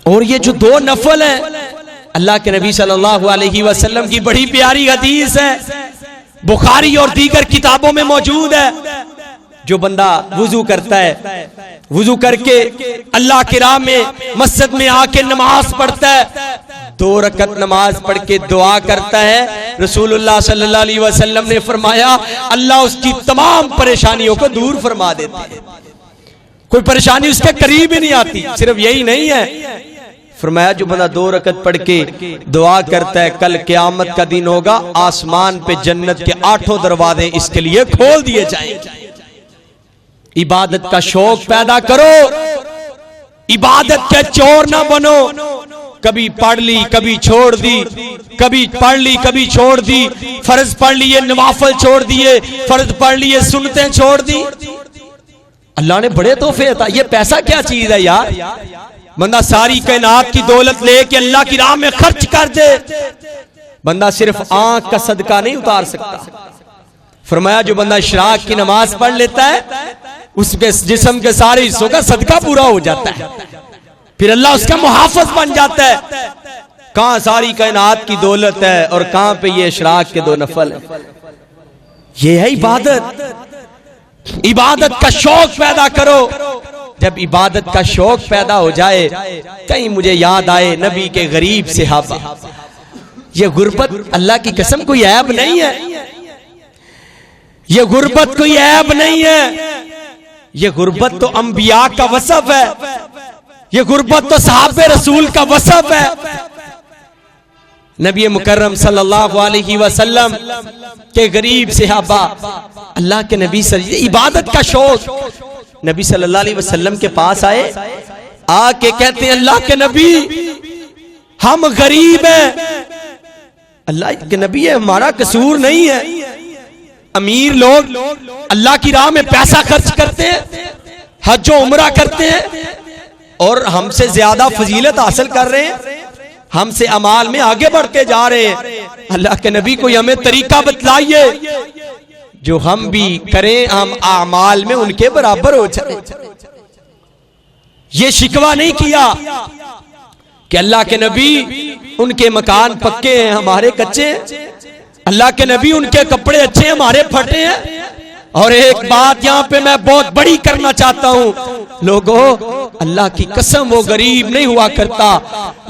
और ये जो 2 नफल है, अल्लाह के नबी सल्लल्लाहु अलैहि वसल्लम की बड़ी प्यारी हदीस है, बुखारी और दीगर किताबों में मौजूद है। जो बंदा वुजू करता है, वुजू करके अल्लाह की राह में मस्जिद में आके नमाज पढ़ता है, 2 रकत नमाज पढ़ के दुआ करता है, रसूलुल्लाह सल्लल्लाहु अलैहि वसल्लम ने फरमाया अल्लाह उसकी तमाम परेशानियों को दूर फरमा देता है। कोई परेशानी उसके करीब ही नहीं आती। सिर्फ यही नहीं है, फरमाया जो बंदा 2 रकत पढ़ के दुआ करता है, कल क़यामत का दिन होगा, आसमान पे जन्नत के 8 दरवाजे इसके लिए खोल दिए जाएंगे। इबादत का शौक पैदा करो, इबादत के चोर ना बनो। कभी पढ़ ली कभी छोड़ दी, कभी पढ़ ली कभी छोड़ दी, फर्ज पढ़ लिए नवाफिल छोड़ दिए, फर्ज पढ़ लिए सुन्नतें छोड़ दी। अल्लाह ने बड़े तोहफे अता। ये पैसा क्या चीज है यार? बंदा सारी कायनात की दौलत लेके अल्लाह की राह में खर्च कर दे, बंदा सिर्फ आंख का सदका नहीं उतार सकता। फरमाया जो बंदा इशराक की नमाज पढ़ लेता है उसके जिस्म के सारे हिस्सों का सदका पूरा हो जाता है, फिर अल्लाह उसका मुहाफिज बन जाता है। कहां सारी कायनात की दौलत है और कहां पे ये इशराक के 2 नफल है। ये है इबादत। इबादत का शौक पैदा करो। जब इबादत का शौक पैदा हो जाए, कहीं मुझे याद आए नबी के गरीब सहाबा। ये गुर्बत अल्लाह की कसम कोई ऐब नहीं है, ये गुर्बत कोई ऐब नहीं है, ये गुर्बत तो अंबिया का वसफ है, ये गुर्बत तो सहाबे रसूल का वसफ है। नबी मुकर्रम सल्लल्लाहु अलैहि वसल्लम के गरीब सहाबा, अल्लाह के नबी इबादत का शौक, नबी सल्लल्लाहु अलैहि वसल्लम के पास आए, आके कहते हैं अल्लाह के नबी हम गरीब हैं। अल्लाह के नबी है, हमारा कसूर नहीं है। अमीर लोग अल्लाह की राह में पैसा खर्च करते हैं, हज और उम्रा करते हैं और हमसे ज्यादा फजीलत हासिल कर रहे हैं, हमसे अमाल में आगे बढ़ते जा रहे हैं। अल्लाह के नबी कोई हमें तरीका बतलाइए जो हम भी करें, हम आमाल में उनके बराबर हो जाए। ये शिकवा नहीं किया कि अल्लाह के नबी उनके मकान पक्के हैं हमारे कच्चे हैं, अल्लाह के नबी उनके कपड़े अच्छे हैं हमारे फटे हैं। और एक बात यहां पे मैं बहुत बड़ी करना चाहता हूं लोगों, अल्लाह की कसम वो गरीब नहीं हुआ करता,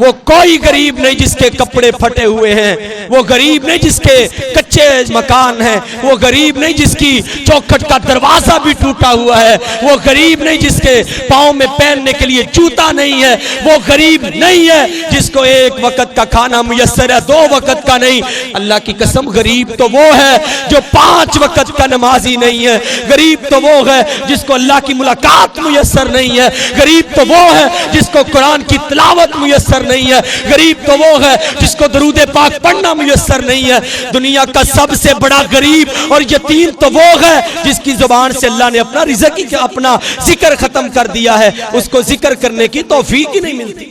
वो कोई गरीब नहीं जिसके कपड़े फटे हुए हैं, वो गरीब नहीं जिसके कच्चे मकान हैं, वो गरीब नहीं जिसकी चौखट का दरवाजा भी टूटा हुआ है, वो गरीब नहीं जिसके पांव में पहनने के लिए जूता नहीं है, वो गरीब नहीं है जिसको 1 वक्त का खाना मुयस्सर है, 2 वक्त का नहीं। अल्लाह की कसम गरीब तो वो है जो 5 वक्त का नमाजी नहीं है, गरीब तो वो है जिसको अल्लाह की मुलाकात मुयस्सर नहीं है, गरीब तो वो है जिसको कुरान की तिलावत मुयस्सर नहीं है, गरीब तो वो है जिसको दरूद पाक पढ़ना मुयस्सर नहीं है। दुनिया का सबसे बड़ा गरीब और यतीम तो वो है जिसकी जुबान से अल्लाह ने अपना रिज़्क़ अपना जिक्र खत्म कर दिया है, उसको जिक्र करने की तौफीक ही नहीं मिलती,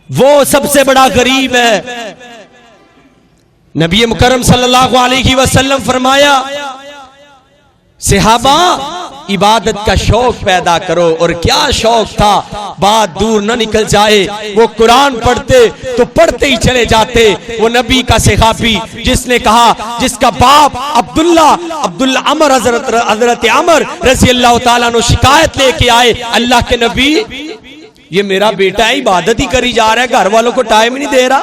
वो सबसे बड़ा गरीब है। नबी मुकर्रम सल्लल्लाहु अलैहि वसल्लम फरमाया सहाबा इबादत का शौक पैदा करो। और क्या शौक था, बात दूर न निकल जाए, वो कुरान पढ़ते तो पढ़ते ही चले जाते। वो नबी का सहाबी जिसने कहा, जिसका बाप अब्दुल्ला अमर हजरत अमर रज़ी अल्लाह ताला अन्हु शिकायत लेके आए, अल्लाह के नबी ये मेरा बेटा है इबादत ही करी जा रहा है, घर वालों को टाइम नहीं दे रहा,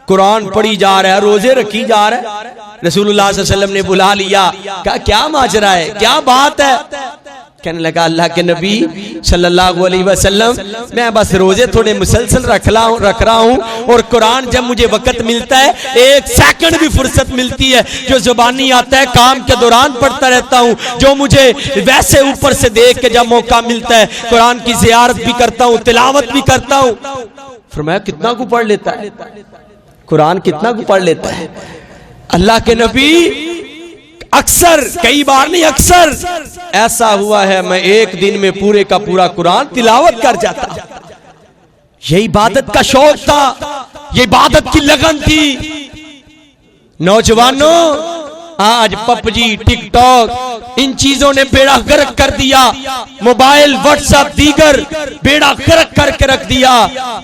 कुरान पढ़ी जा रहा है, रोजे रखी जा रहा है। रसूलुल्लाह सल्लल्लाहु अलैहि वसल्लम ने बुला लिया, कहा क्या माजरा है, क्या बात है? कहने लगा अल्लाह के नबी सल्लल्लाहु अलैहि वसल्लम मैं बस रोजे थोड़े मुसलसल रख रहा हूँ और कुरान जब मुझे वक्त मिलता है, 1 सेकंड भी फुर्सत मिलती है, जो जुबानी आता है काम के दौरान पढ़ता रहता हूँ, जो मुझे वैसे ऊपर से देख के जब मौका मिलता है कुरान की ज़ियारत भी करता हूँ, तिलावत भी करता हूँ। फरमाया कितना को पढ़ लेता है कुरान, कितना को पढ़ लेता है? अल्लाह के नबी अक्सर, कई बार नहीं अक्सर ऐसा हुआ है, मैं एक दिन में पूरे का पूरा कुरान तिलावत कर जाता। ये इबादत का शौक था, ये इबादत की लगन थी। नौजवानों, आज पबजी, टिकटॉक, इन चीजों ने बेड़ा गर्क कर दिया। मोबाइल, व्हाट्सएप, दीगर बेड़ा गर्क करके रख दिया।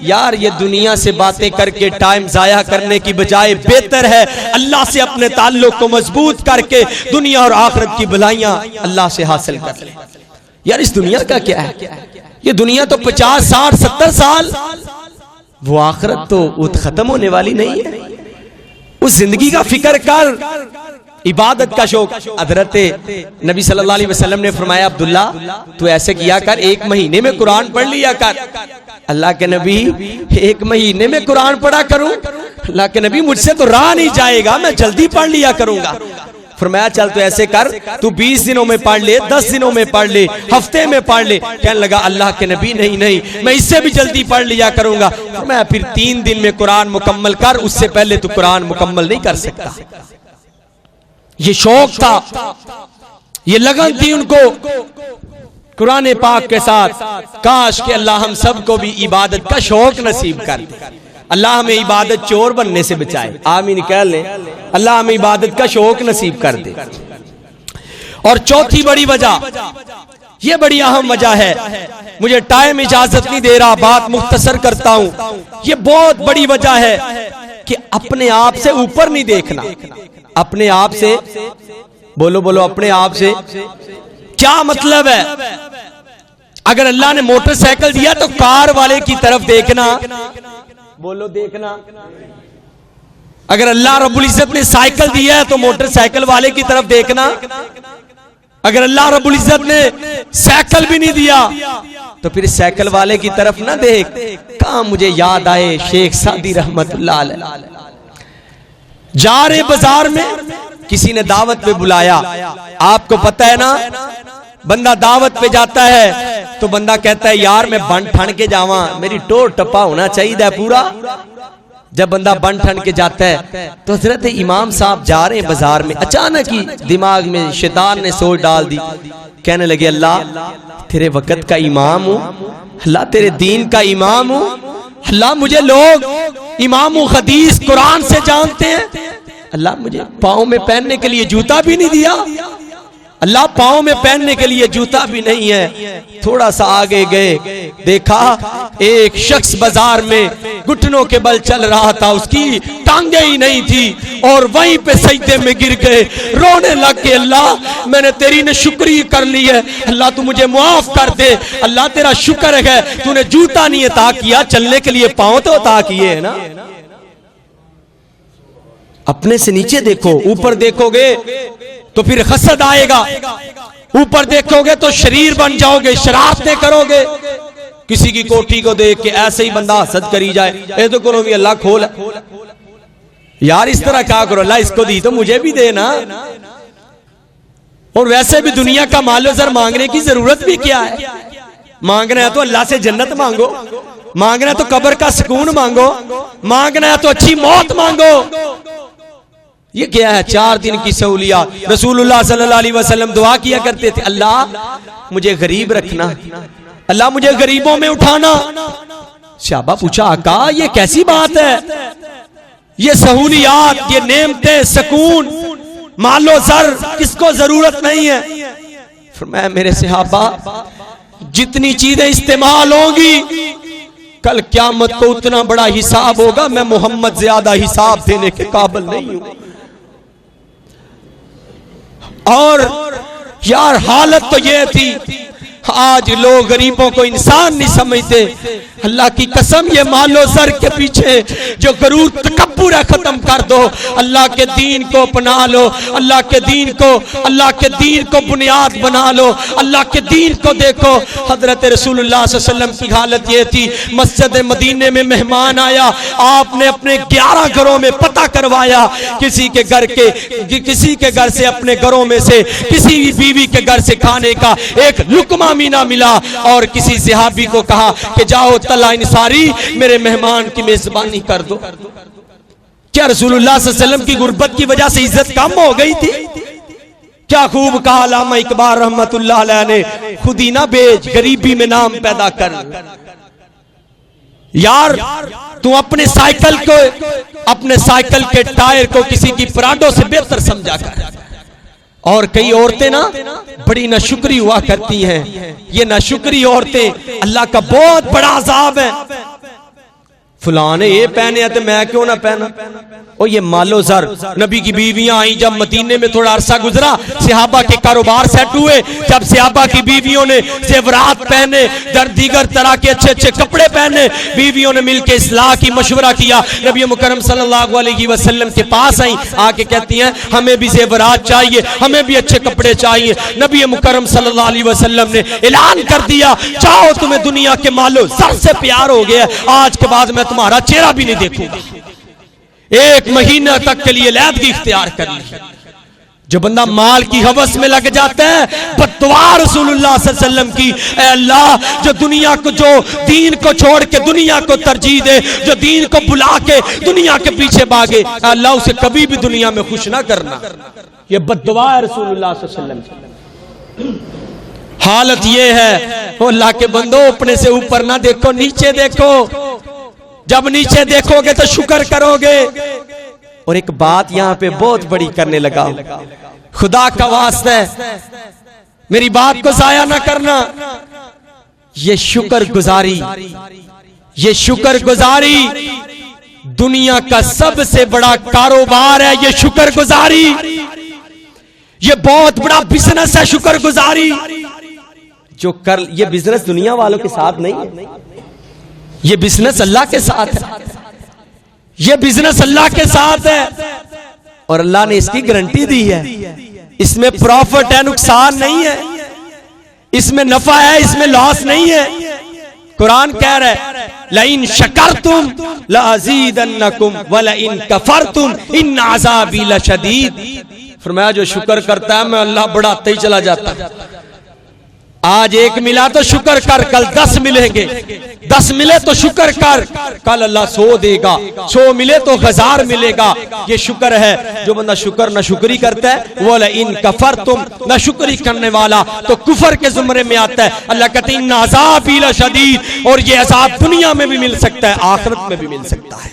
यार, ये दुनिया से बातें करके टाइम जाया करने की बजाय बेहतर है अल्लाह से अपने ताल्लुक को मजबूत करके दुनिया और आखिरत की भलाइयां अल्लाह से हासिल कर ले। यार, इस दुनिया का क्या है? ये दुनिया तो 50, 60, 70 साल, वो आखिरत तो खत्म होने वाली नहीं है। उस जिंदगी का फिक्र कर। इबादत का शौक, हजरत नबी सल्लल्लाहु अलैहि वसल्लम ने फरमाया, अब्दुल्ला तू ऐसे किया कर, 1 महीने में कुरान पढ़ लिया कर। अल्लाह के नबी, 1 महीने में कुरान पढ़ा करूं? अल्लाह के नबी, मुझसे तो रहा नहीं जाएगा, मैं जल्दी पढ़ लिया करूंगा। फरमाया, चल तू ऐसे कर, तू 20 दिनों में पढ़ ले, 10 दिनों में पढ़ ले, हफ्ते में पढ़ ले। कहने लगा, अल्लाह के नबी, नहीं नहीं, मैं इससे भी जल्दी पढ़ लिया करूंगा। फरमाया, फिर 3 दिन में कुरान मुकम्मल कर, उससे पहले तू कुरान मुकम्मल नहीं कर सकता। ये शौक था, ये लगन थी उनको कुरान पाक के साथ। काश कि अल्लाह हम सबको भी इबादत का शौक नसीब कर दे। अल्लाह हमें इबादत चोर बनने से बचाए, आमीन कह ले। अल्लाह हमें इबादत का शौक नसीब कर दे। और चौथी बड़ी वजह, ये बड़ी अहम वजह है, मुझे टाइम इजाजत नहीं दे रहा, बात मुख्तसर करता हूं। ये बहुत बड़ी वजह है कि अपने आप से ऊपर नहीं देखना। अपने आप से, बोलो बोलो, अपने आप से क्या मतलब है? अगर अल्लाह ने मोटरसाइकिल दिया तो कार वाले की तरफ देखना, बोलो देखना। अगर अल्लाह रब्बुल इज्जत ने साइकिल दिया है तो मोटरसाइकिल वाले की तरफ देखना। अगर अल्लाह रब्बुल इज्जत ने साइकिल भी नहीं दिया तो फिर साइकिल वाले की तरफ ना देख। कहां मुझे याद आए शेख सादी रहमतुल्लाह अलैह, जा रहे बाजार में, किसी ने दावत पे बुलाया। आपको पता है ना, बंदा दावत पे जाता है तो बंदा कहता है, यार मैं बन ठन के जावा, मेरी टोर टप्पा होना चाहिए पूरा। जब बंदा बन ठन के जाता है तो हजरत इमाम साहब जा रहे हैं बाजार में, अचानक ही दिमाग में शैतान ने सोच डाल दी। कहने लगे, अल्लाह तेरे वक़्त का इमाम हूं, अल्लाह तेरे दीन का इमाम हूं, अल्लाह मुझे लोग इमाम हदीस कुरान से जानते हैं, अल्लाह मुझे पाँव में पहनने के लिए जूता भी नहीं दिया, अल्लाह पाँव में पहनने के लिए जूता भी नहीं है। थोड़ा सा आगे गए, देखा एक शख्स बाजार में घुटनों के बल चल रहा था, उसकी टांगे ही नहीं थी, और वहीं पे सजदे में गिर गए, रोने लग के, अल्लाह मैंने तेरी ने शुक्रिया कर ली है, अल्लाह तू मुझे माफ कर दे, अल्लाह तेरा शुक्र है तूने जूता नहीं अता किया, चलने के लिए पाँव तो अता किए है ना। अपने से नीचे देखो, ऊपर देखोगे तो फिर हसद आएगा, ऊपर देखोगे तो शरीर बन जाओगे, शरारतें करोगे। किसी की कोठी को देख के ऐसे ही बंदा हसद करी जाए, ये तो करो भी अल्लाह खोल, यार इस तरह क्या करो, अल्लाह इसको दी तो मुझे भी देना। और वैसे भी दुनिया का मालो ज़र मांगने की जरूरत भी क्या है? मांगना है तो अल्लाह से जन्नत मांगो, मांगना है तो कब्र का सुकून मांगो, मांगना है तो अच्छी मौत मांगो। ये क्या है? 4 दिन की सहूलियत। रसूलुल्लाह सल्लल्लाहु अलैहि वसल्लम दुआ किया करते थे, अल्लाह मुझे गरीब रखना, अल्लाह मुझे गरीबों में उठाना। सहाबा पूछा, आका ये कैसी बात है? ये सहूलियत, ये नेमतें, सुकून, मालो ज़र किसको जरूरत नहीं है? फरमाया, मेरे सहाबा जितनी चीजें इस्तेमाल होंगी कल क़यामत को उतना बड़ा हिसाब होगा, मैं मोहम्मद ज्यादा हिसाब देने के काबिल नहीं हूं। और यार हालत तो ये थी, आज लोग गरीबों को इंसान नहीं समझते। अल्लाह की कसम, ये मालो ज़र के पीछे जो गरूर तकब्बुर है खत्म कर दो, अल्लाह के दीन को अपना लो, अल्लाह के दीन को, अल्लाह के दीन को बुनियाद बना लो, अल्लाह के दीन को देखो। हजरत रसूलुल्लाह सल्लल्लाहु अलैहि वसल्लम की हालत ये थी, मस्जिद मदीने में मेहमान आया, आपने अपने 11 घरों में पता करवाया, किसी के घर से अपने घरों में से किसी भी बीवी के घर से खाने का एक लुकमा भी ना मिला, और किसी सहाबी को कहा कि जाओ तला इंसारी मेरे मेहमान की मेजबानी कर दो। क्या रसूलुल्लाह सल्लल्लाहु अलैहि वसल्लम की गुर्बत की वजह से इज्जत कम हो गई थी? क्या खूब कहा अल्लामा इकबाल रहमतुल्लाह अलैह ने, खुद ही ना बेच गरीबी में नाम पैदा कर। यार तू अपने साइकिल के टायर को किसी की पराडो से बेहतर समझा कर। और कई औरतें ना बड़ी नाशुक्री हुआ करती हैं। ये नाशुक्री औरतें अल्लाह का बहुत बड़ा अजाब है। फलाने ये पहने तो मैं क्यों ना पहना। और ये मालो जर नबी की बीवियां आई जब मदीने में थोड़ा अरसा गुजरा, सहाबा के कारोबार सेट हुए, जब सहाबा की बीवियों ने जेवरात पहने, दीगर तरह के अच्छे अच्छे कपड़े पहने, बीवियों ने मिलकर इस्लाह की मशवरा किया। नबी मुकर्रम सल्लल्लाहु अलैहि वसल्लम के पास आई, आके कहती हैं हमें भी जेवरात चाहिए, हमें भी अच्छे कपड़े चाहिए। नबी मुकर्रम सल्लल्लाहु अलैहि वसल्लम ने ऐलान कर दिया, जाओ तुम्हें दुनिया के मालो जर से प्यार हो गया, आज के बाद मैं तुम्हारा चेहरा भी नहीं देखूंगा। एक महीना तक के लिए लैदगी इख्तियार कर ली। जो बंदा माल की हवस में लग जाता है, बद्दुआ रसूलुल्लाह सल्लल्लाहु अलैहि वसल्लम की, ऐ अल्लाह जो दुनिया को, जो दीन को छोड़ के दुनिया को तरजीह दे, जो दीन को बुला के दुनिया के पीछे भागे, अल्लाह उसे कभी भी दुनिया में खुश ना करना। ये बद्दुआ है रसूलुल्लाह सल्लल्लाहु अलैहि वसल्लम। हालत ये है, अल्लाह के बंदो अपने से ऊपर ना देखो, नीचे देखो। जब नीचे देखोगे तो शुक्र करोगे। और एक बात यहां पे बहुत बड़ी करने लगा, खुदा का वास्ता है मेरी बात को जाया ना करना। ये शुक्रगुजारी दुनिया का सबसे बड़ा कारोबार है। ये शुक्रगुजारी, ये बहुत बड़ा बिजनेस है। शुक्रगुजारी जो कर, ये बिजनेस दुनिया वालों के साथ नहीं है, ये बिजनेस अल्लाह के साथ है। ये बिजनेस अल्लाह के साथ है और अल्लाह ने इसकी गारंटी दी है। इसमें प्रॉफिट है, नुकसान नहीं है। इसमें नफा है, इसमें लॉस नहीं है। कुरान कह रहा है लइन शकरतुम लअज़ीदन्नकुम वलइन कफरतुम इन अज़ाबी लशदीद। फरमाया जो शुक्र करता है मैं अल्लाह बढ़ाते ही चला जाता है। आज एक मिला तो शुक्र कर, कल 10 मिलेंगे। 10 मिले तो शुक्र कर, कल अल्लाह 100 देगा। 100 मिले तो 1000 मिलेगा। ये शुक्र है। जो बंदा शुक्र न शुक्री करता है वो इन कफर तुम न शुक्री करने वाला तो कुफर के जुमरे में आता है। अल्लाह कहते हैं इन्ना अज़ाबी लशदीद। और ये अज़ाब दुनिया में भी मिल सकता है, आखिरत में भी मिल सकता है।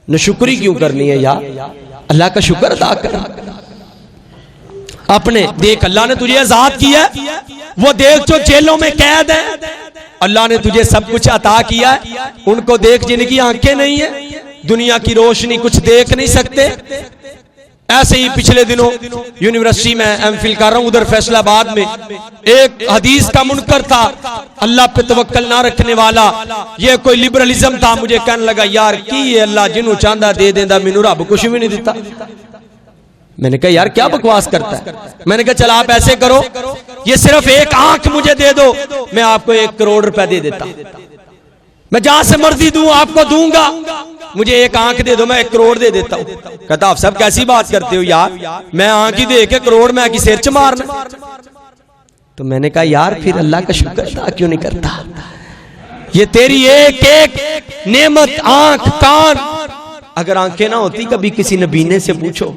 न शुक्री क्यों करनी है यार, अल्लाह का शुक्र अदा कर। अपने देख, अल्लाह ने तुझे आजाद किया, वो देख जो जेलों में कैद है, अल्लाह ने तुझे सब कुछ अता किया है। उनको देख जिनकी आंखें नहीं है, दुनिया की रोशनी कुछ देख नहीं सकते। ऐसे ही पिछले दिनों यूनिवर्सिटी में एमफिल कर रहा हूं, उधर फैसलाबाद में एक हदीस का मुनकर था, अल्लाह पे तवक्कल ना रखने वाला। ये कोई लिबरलिज्म था। मुझे कहने लगा यार की ये अल्लाह जिन्हों चाहता दे देंदा, मैनू रब कुछ भी नहीं देता। मैंने कहा यार क्या बकवास करता है। मैंने कहा चल आप ऐसे करो, ये सिर्फ एक आंख मुझे दे दो, मैं आपको 1 करोड़ रुपए दे देता। मैं जहां से मर्जी दूं आपको दूंगा, मुझे एक आंख दे दो, मैं 1 करोड़ दे देता हूं। कहता आप सब कैसी बात करते हो यार, मैं आंख ही दे के करोड़ में आके सिर च मारना। तो मैंने कहा यार फिर अल्लाह का शुक्र अदा क्यों नहीं करता। ये तेरी एक एक नेमत, आंख, कान। अगर आंखें ना होती, कभी किसी नबीने से पूछो,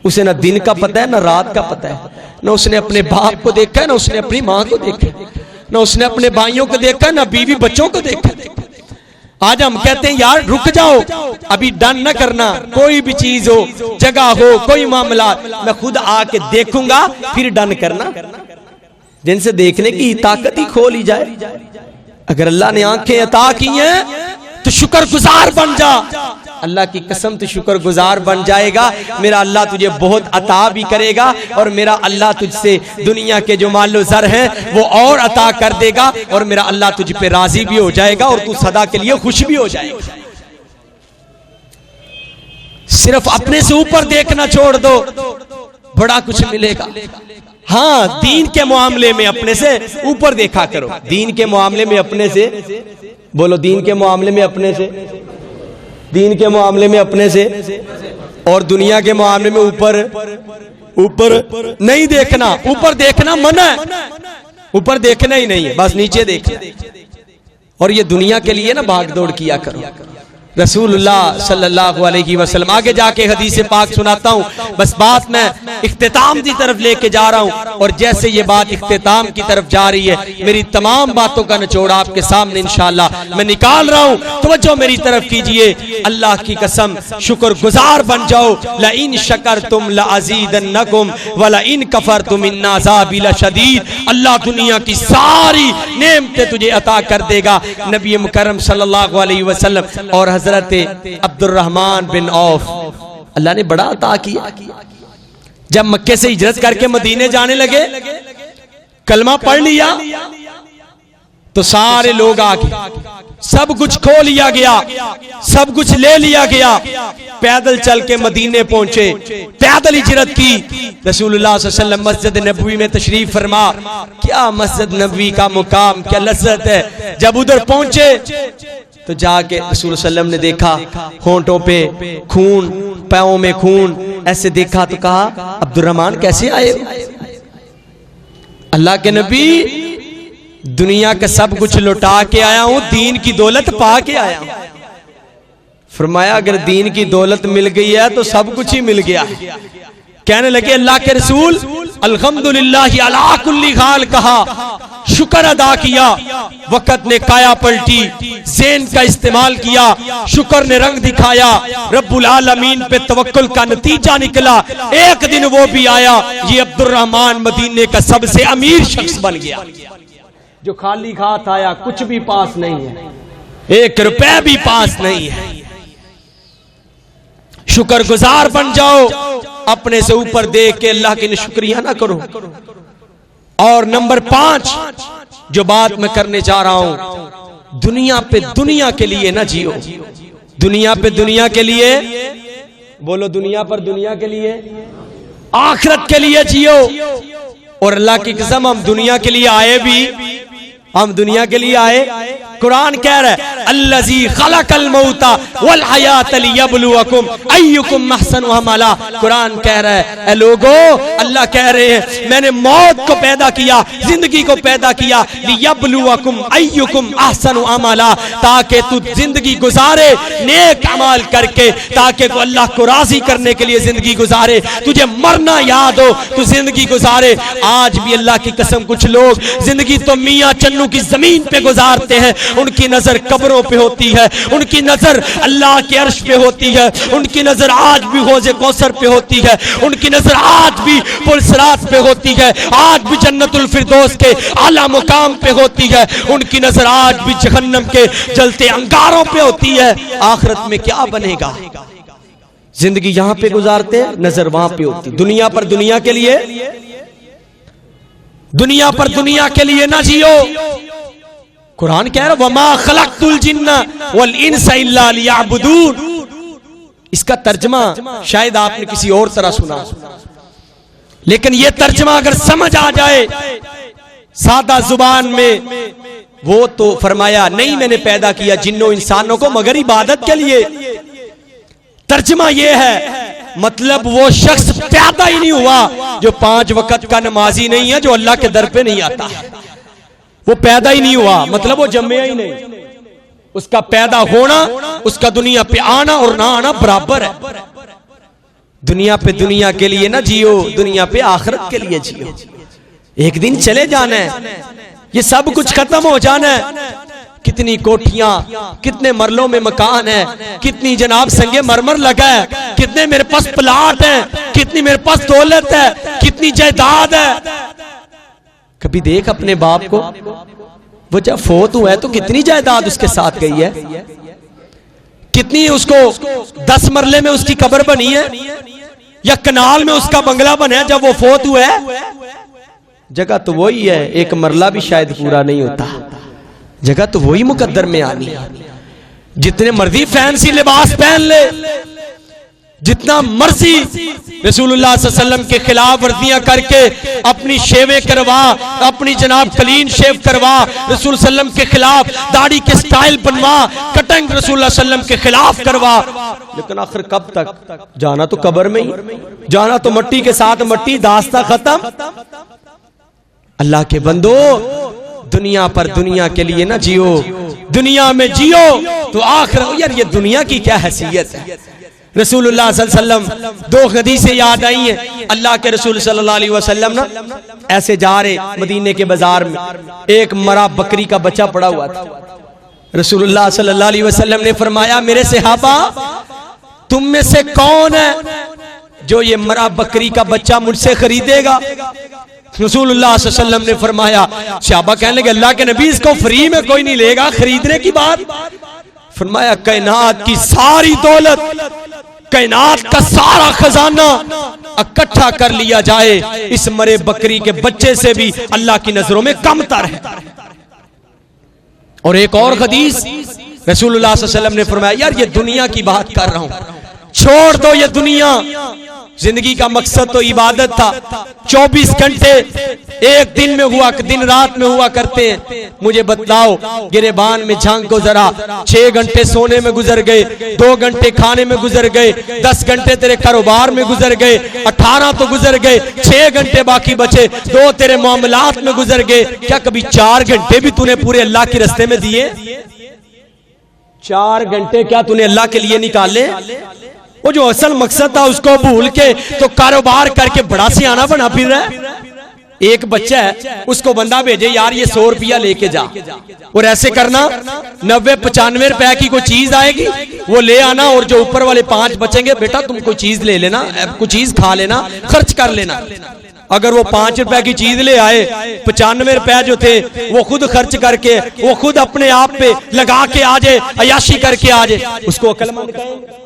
उसे ना दिन का पता है ना रात का पता है, ना उसने अपने बाप को देखा है ना उसने अपनी माँ को देखा है, ना उसने अपने भाइयों को देखा ना बीवी बच्चों को देखा। आज हम कहते हैं यार रुक जाओ, अभी डन न करना, कोई भी चीज हो, जगह हो, कोई मामला, मैं खुद आके देखूंगा फिर डन करना। जिनसे देखने की ताकत ही खो ली जाए। अगर अल्लाह ने आंखें अता की हैं तो शुक्रगुजार बन जा। अल्लाह की कसम तो शुक्रगुजार बन जाएगा। मेरा अल्लाह तुझे बहुत अता भी करेगा और मेरा अल्लाह तुझसे दुनिया के जो मालो ज़र हैं वो और अता कर देगा और मेरा अल्लाह तुझ पे राजी भी हो जाएगा और तू सदा के लिए खुश भी हो जाएगा। सिर्फ अपने से ऊपर देखना छोड़ दो, बड़ा कुछ मिलेगा। हाँ, दीन के मामले में अपने से ऊपर देखा करो। दीन के मामले में अपने से बोलो, दीन के मामले में अपने से, दीन के मामले में अपने से, और दुनिया के मामले में ऊपर ऊपर नहीं देखना। ऊपर देखना मना है, ऊपर देखना ही नहीं है, बस नीचे देखना। और ये दुनिया के लिए ना भाग दौड़ किया करो। रसूलुल्लाह सल्लल्लाहु अलैहि वसल्लम। आगे जाके हदीस पाक सुनाता हूँ, बस बात मैं इख्तिताम की तरफ लेके जा रहा हूँ। और जैसे ये बात इख्तिताम की तरफ जा रही है, मेरी तमाम बातों का निचोड़ आपके सामने इंशाअल्लाह मैं निकाल रहा हूँ। तवज्जो मेरी तरफ कीजिए, अल्लाह की कसम शुक्रगुजार बन जाओ। ला इन शकरतुम ला अज़ीदन्नकुम व ला इन कफरतुम इन्न अज़ाबी लशदीद। अल्लाह दुनिया की सारी नेमतें तुझे अता कर देगा। नबी मुकर्रम सल्लल्लाहु अलैहि वसल्लम और हजरत अब्दुर्रहमान बिन औफ, अल्लाह ने बड़ा अता किया। जब मक्के से हिजरत करके मदीने जाने लगे, कलमा पढ़ लिया तो सारे लोग आ गए, सब कुछ खो लिया गया, सब कुछ ले लिया गया। पैदल चल के मदीने पहुंचे, पैदल हिजरत की। रसूलुल्लाह सल्लल्लाहु अलैहि वसल्लम मस्जिद नबवी में तशरीफ फरमा। क्या मस्जिद नबवी का मुकाम, क्या लज्जत है। जब उधर पहुंचे तो जाके रसूल सल्लम ने देखा होंठों पे खून, पैरों में खून, ऐसे देखा तो कहा अब्दुर्रहमान कैसे आए? अल्लाह के नबी, दुनिया का सब कुछ लौटा के आया हूं, दीन की दौलत पा के आया हूं। फरमाया अगर दीन की दौलत मिल गई है तो सब कुछ ही मिल गया है। कहने लगे अल्लाह के रसूल अल्हम्दुलिल्लाह अला कुल्ली हाल कहा, शुक्र अदा किया। वक़्त ने काया पलटी, ज़ेन का इस्तेमाल किया, शुक्र ने रंग दिखाया, रब्बुल आलमीन पे तवक्कुल का नतीजा निकला। एक दिन वो भी आया, ये अब्दुर्रहमान मदीने का सबसे अमीर शख्स बन गया। जो खाली हाथ आया, कुछ भी पास नहीं है, 1 रुपया भी पास नहीं है। शुक्रगुजार बन जाओ, अपने से ऊपर देख के अल्लाह की शुक्रिया ना करो। और नंबर 5 जो बात मैं करने जा रहा हूं, दुनिया पे दुनिया के लिए ना जियो। दुनिया पे दुनिया के लिए, बोलो दुनिया पर दुनिया के लिए, आखिरत के लिए जियो। और अल्लाह की कसम हम दुनिया के लिए आए भी, हम दुनिया के लिए आए। कुरान कह रहा है अल्लज़ी खलक़ल मौता वल हयात लियब्लुवकुम अय्युकुम अहसनु अमला। कुरान कह रहा है ए लोगो, अल्लाह कह रहे हैं मैंने मौत को पैदा किया, जिंदगी को पैदा किया, लियब्लुवकुम अय्युकुम अहसनु अमला, ताकि तू जिंदगी गुजारे नेक अमाल करके, ताकि तू अल्लाह को राजी करने के लिए जिंदगी गुजारे। तुझे मरना याद हो, तू जिंदगी गुजारे। आज भी अल्लाह की कसम कुछ लोग जिंदगी तो मियां चन्नू की जमीन पे गुजारते हैं, उनकी नजर कब्रों पे होती है, उनकी नजर अल्लाह के अर्श पे होती है, उनकी नजर आज भी हौज़े कौसर पे होती है, उनकी नजर आज भी पुल सिरात पे होती है, आज भी जन्नतुल फिरदौस के आला मुकाम पे होती है, उनकी नजर आज भी जहन्नम के जलते अंगारों पे होती है। आखिरत में क्या बनेगा? जिंदगी यहां पे गुजारते हैं, नजर वहां पे होती। दुनिया पर दुनिया के लिए, दुनिया पर दुनिया के लिए ना जियो। कुरान कह रहा वमा खलक़तुल जिन्ना वल इंसा इल्ला लियअबुदून। इसका तर्जमा शायद आपने किसी और तरह सुना, लेकिन यह तर्जमा अगर समझ आ जाए सादा जुबान में, वो तो फरमाया नहीं मैंने पैदा किया जिन्नों इंसानों को मगर इबादत के लिए। तर्जमा यह है, मतलब वो शख्स पैदा ही नहीं हुआ जो 5 वक्त का नमाजी नहीं है, जो अल्लाह के दर पे नहीं आता है। वो पैदा ही नहीं हुआ, मतलब वो जम्मे ही नहीं। उसका पैदा होना, उसका दुनिया पे आना और ना आना बराबर है। दुनिया पे दुनिया के लिए ना जियो, दुनिया पे आखिरत के लिए जियो। एक दिन चले जाना है, ये सब कुछ खत्म हो जाना है। कितनी कोठियां, कितने मरलों में मकान है, कितनी जनाब संगे मरमर लगा है, कितने मेरे पास प्लाट है, कितनी मेरे पास दौलत है, कितनी जायदाद है। कभी देख अपने बाप को, वो जब फोत हुआ है तो कितनी जायदाद उसके साथ गई है, कितनी उसको 10 मरले में उसकी कब्र बनी है या कनाल में उसका बंगला बना है। जब वो फोत हुआ है, जगह तो वही है, 1 मरला भी शायद पूरा नहीं होता, जगह तो वही मुकद्दर में आनी है। जितने मर्जी फैंसी लिबास पहन ले, जितना मर्जी रसूलुल्लाह सल्लल्लाहु अलैहि वसल्लम के खिलाफ वर्जियां करके अपनी शेवें करवा, अपनी जनाब क्लीन शेव करवा, रसूल सल्लम के खिलाफ दाढ़ी के स्टाइल बनवा, कटिंग रसूलुल्लाह सल्लम के खिलाफ करवा, लेकिन आखिर कब तक? जाना तो कब्र में ही, जाना तो मट्टी के साथ मट्टी, दास्ता खत्म। अल्लाह के बंदो, दुनिया पर दुनिया के लिए ना जियो। दुनिया में जियो तो आखिर यार ये दुनिया की क्या हैसियत है। रसूलुल्लाह सल्लल्लाहु अलैहि वसल्लम दो हदीसें याद आई हैं। अल्लाह के रसूल सल्लल्लाहु अलैहि वसल्लम ना ऐसे जा रहे मदीने के बाजार में, एक मरा बकरी का बच्चा पड़ा हुआ था। रसूलुल्लाह सल्लल्लाहु अलैहि वसल्लम ने फरमाया मेरे सहाबा तुम में से कौन है जो ये मरा बकरी का बच्चा मुझसे खरीदेगा। रसूलुल्लाह सल्लल्लाहु अलैहि वसल्लम ने फरमाया, सहाबा कहने लगे अल्लाह के नबी इसको फ्री में कोई नहीं लेगा, खरीदने की बात। फरमाया कायनात की सारी दौलत, कायनात का सारा खजाना इकट्ठा कर लिया जाए, इस मरे बकरी के बच्चे से भी अल्लाह की नजरों में कमतर है। और एक और हदीस रसूलुल्लाह सल्लल्लाहु अलैहि वसल्लम ने फरमाया यार ये दुनिया की बात कर रहा हूं, छोड़ दो ये दुनिया। जिंदगी का मकसद तो इबादत था। 24 घंटे एक दिन में हुआ, दिन रात में हुआ करते हैं। मुझे बतलाओ गिरेबान में झांको जरा, 6 घंटे सोने में गुजर गए, 2 घंटे खाने में गुजर गए, 10 घंटे तेरे कारोबार में गुजर गए, 18 तो गुजर गए, 6 घंटे बाकी बचे, 2 तेरे मामलात में गुजर गए। क्या कभी 4 घंटे भी तूने पूरे अल्लाह के रास्ते में दिए? 4 घंटे क्या तूने अल्लाह के लिए निकाले? वो जो असल मकसद था उसको भूल के तो कारोबार करके बड़ा सियाना बना फिर रहा है। एक बच्चा है उसको बंदा भेजे यार ये 100 रुपया लेके जा, और ऐसे करना 90-95 रुपए की कोई चीज आएगी वो ले आना, और जो ऊपर वाले 5 बचेंगे बेटा तुम कोई चीज ले लेना, कोई चीज खा लेना, खर्च कर लेना। अगर वो 5 रुपए की चीज ले आए, 95 रुपए जो थे वो खुद खर्च करके, वो खुद अपने आप पे लगा के आ जाए, अयाशी करके आ जाए, उसको अक्लमंद कहेंगे?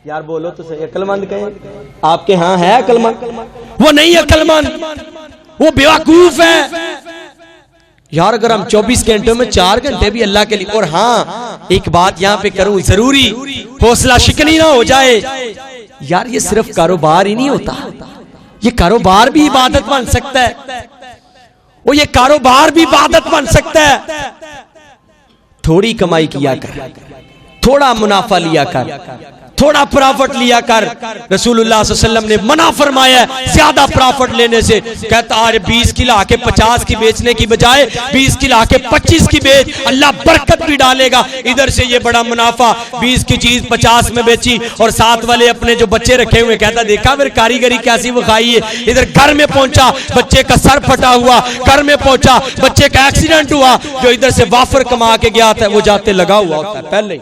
यार बोलो तो सही, अक्लमंद कहेंगे? आपके हाँ है अक्लमंद? वो नहीं अक्लमंद, वो बेवकूफ है। यार अगर हम 24 घंटों में 4 घंटे भी अल्लाह के लिए, और हाँ एक बात यहां पे करूं जरूरी, हौसला शिकनी ना हो जाए। यार ये सिर्फ कारोबार ही नहीं होता, ये कारोबार भी इबादत बन सकता है, वो ये कारोबार भी इबादत बन सकता है। थोड़ी कमाई किया कर, थोड़ा मुनाफा लिया कर, थोड़ा प्रॉफिट लिया कर। रसूलुल्लाह सल्लल्लाहु अलैहि वसल्लम ने मना फरमाया ज्यादा प्रॉफिट लेने से। कहता अरे 20 की ला के 50 की बेचने की बजाय 20 की ला के 25 की बेच, अल्लाह बरकत भी डालेगा। इधर से ये बड़ा मुनाफा, 20 की चीज 50 में बेची, और साथ वाले अपने जो बच्चे रखे हुए कहता देखा फिर कारीगरी कैसी वो खाई है। इधर घर में पहुंचा बच्चे का सर फटा हुआ, घर में पहुंचा बच्चे का एक्सीडेंट हुआ, जो इधर से वाफर कमा के गया था वो जाते लगा हुआ होता है। पहले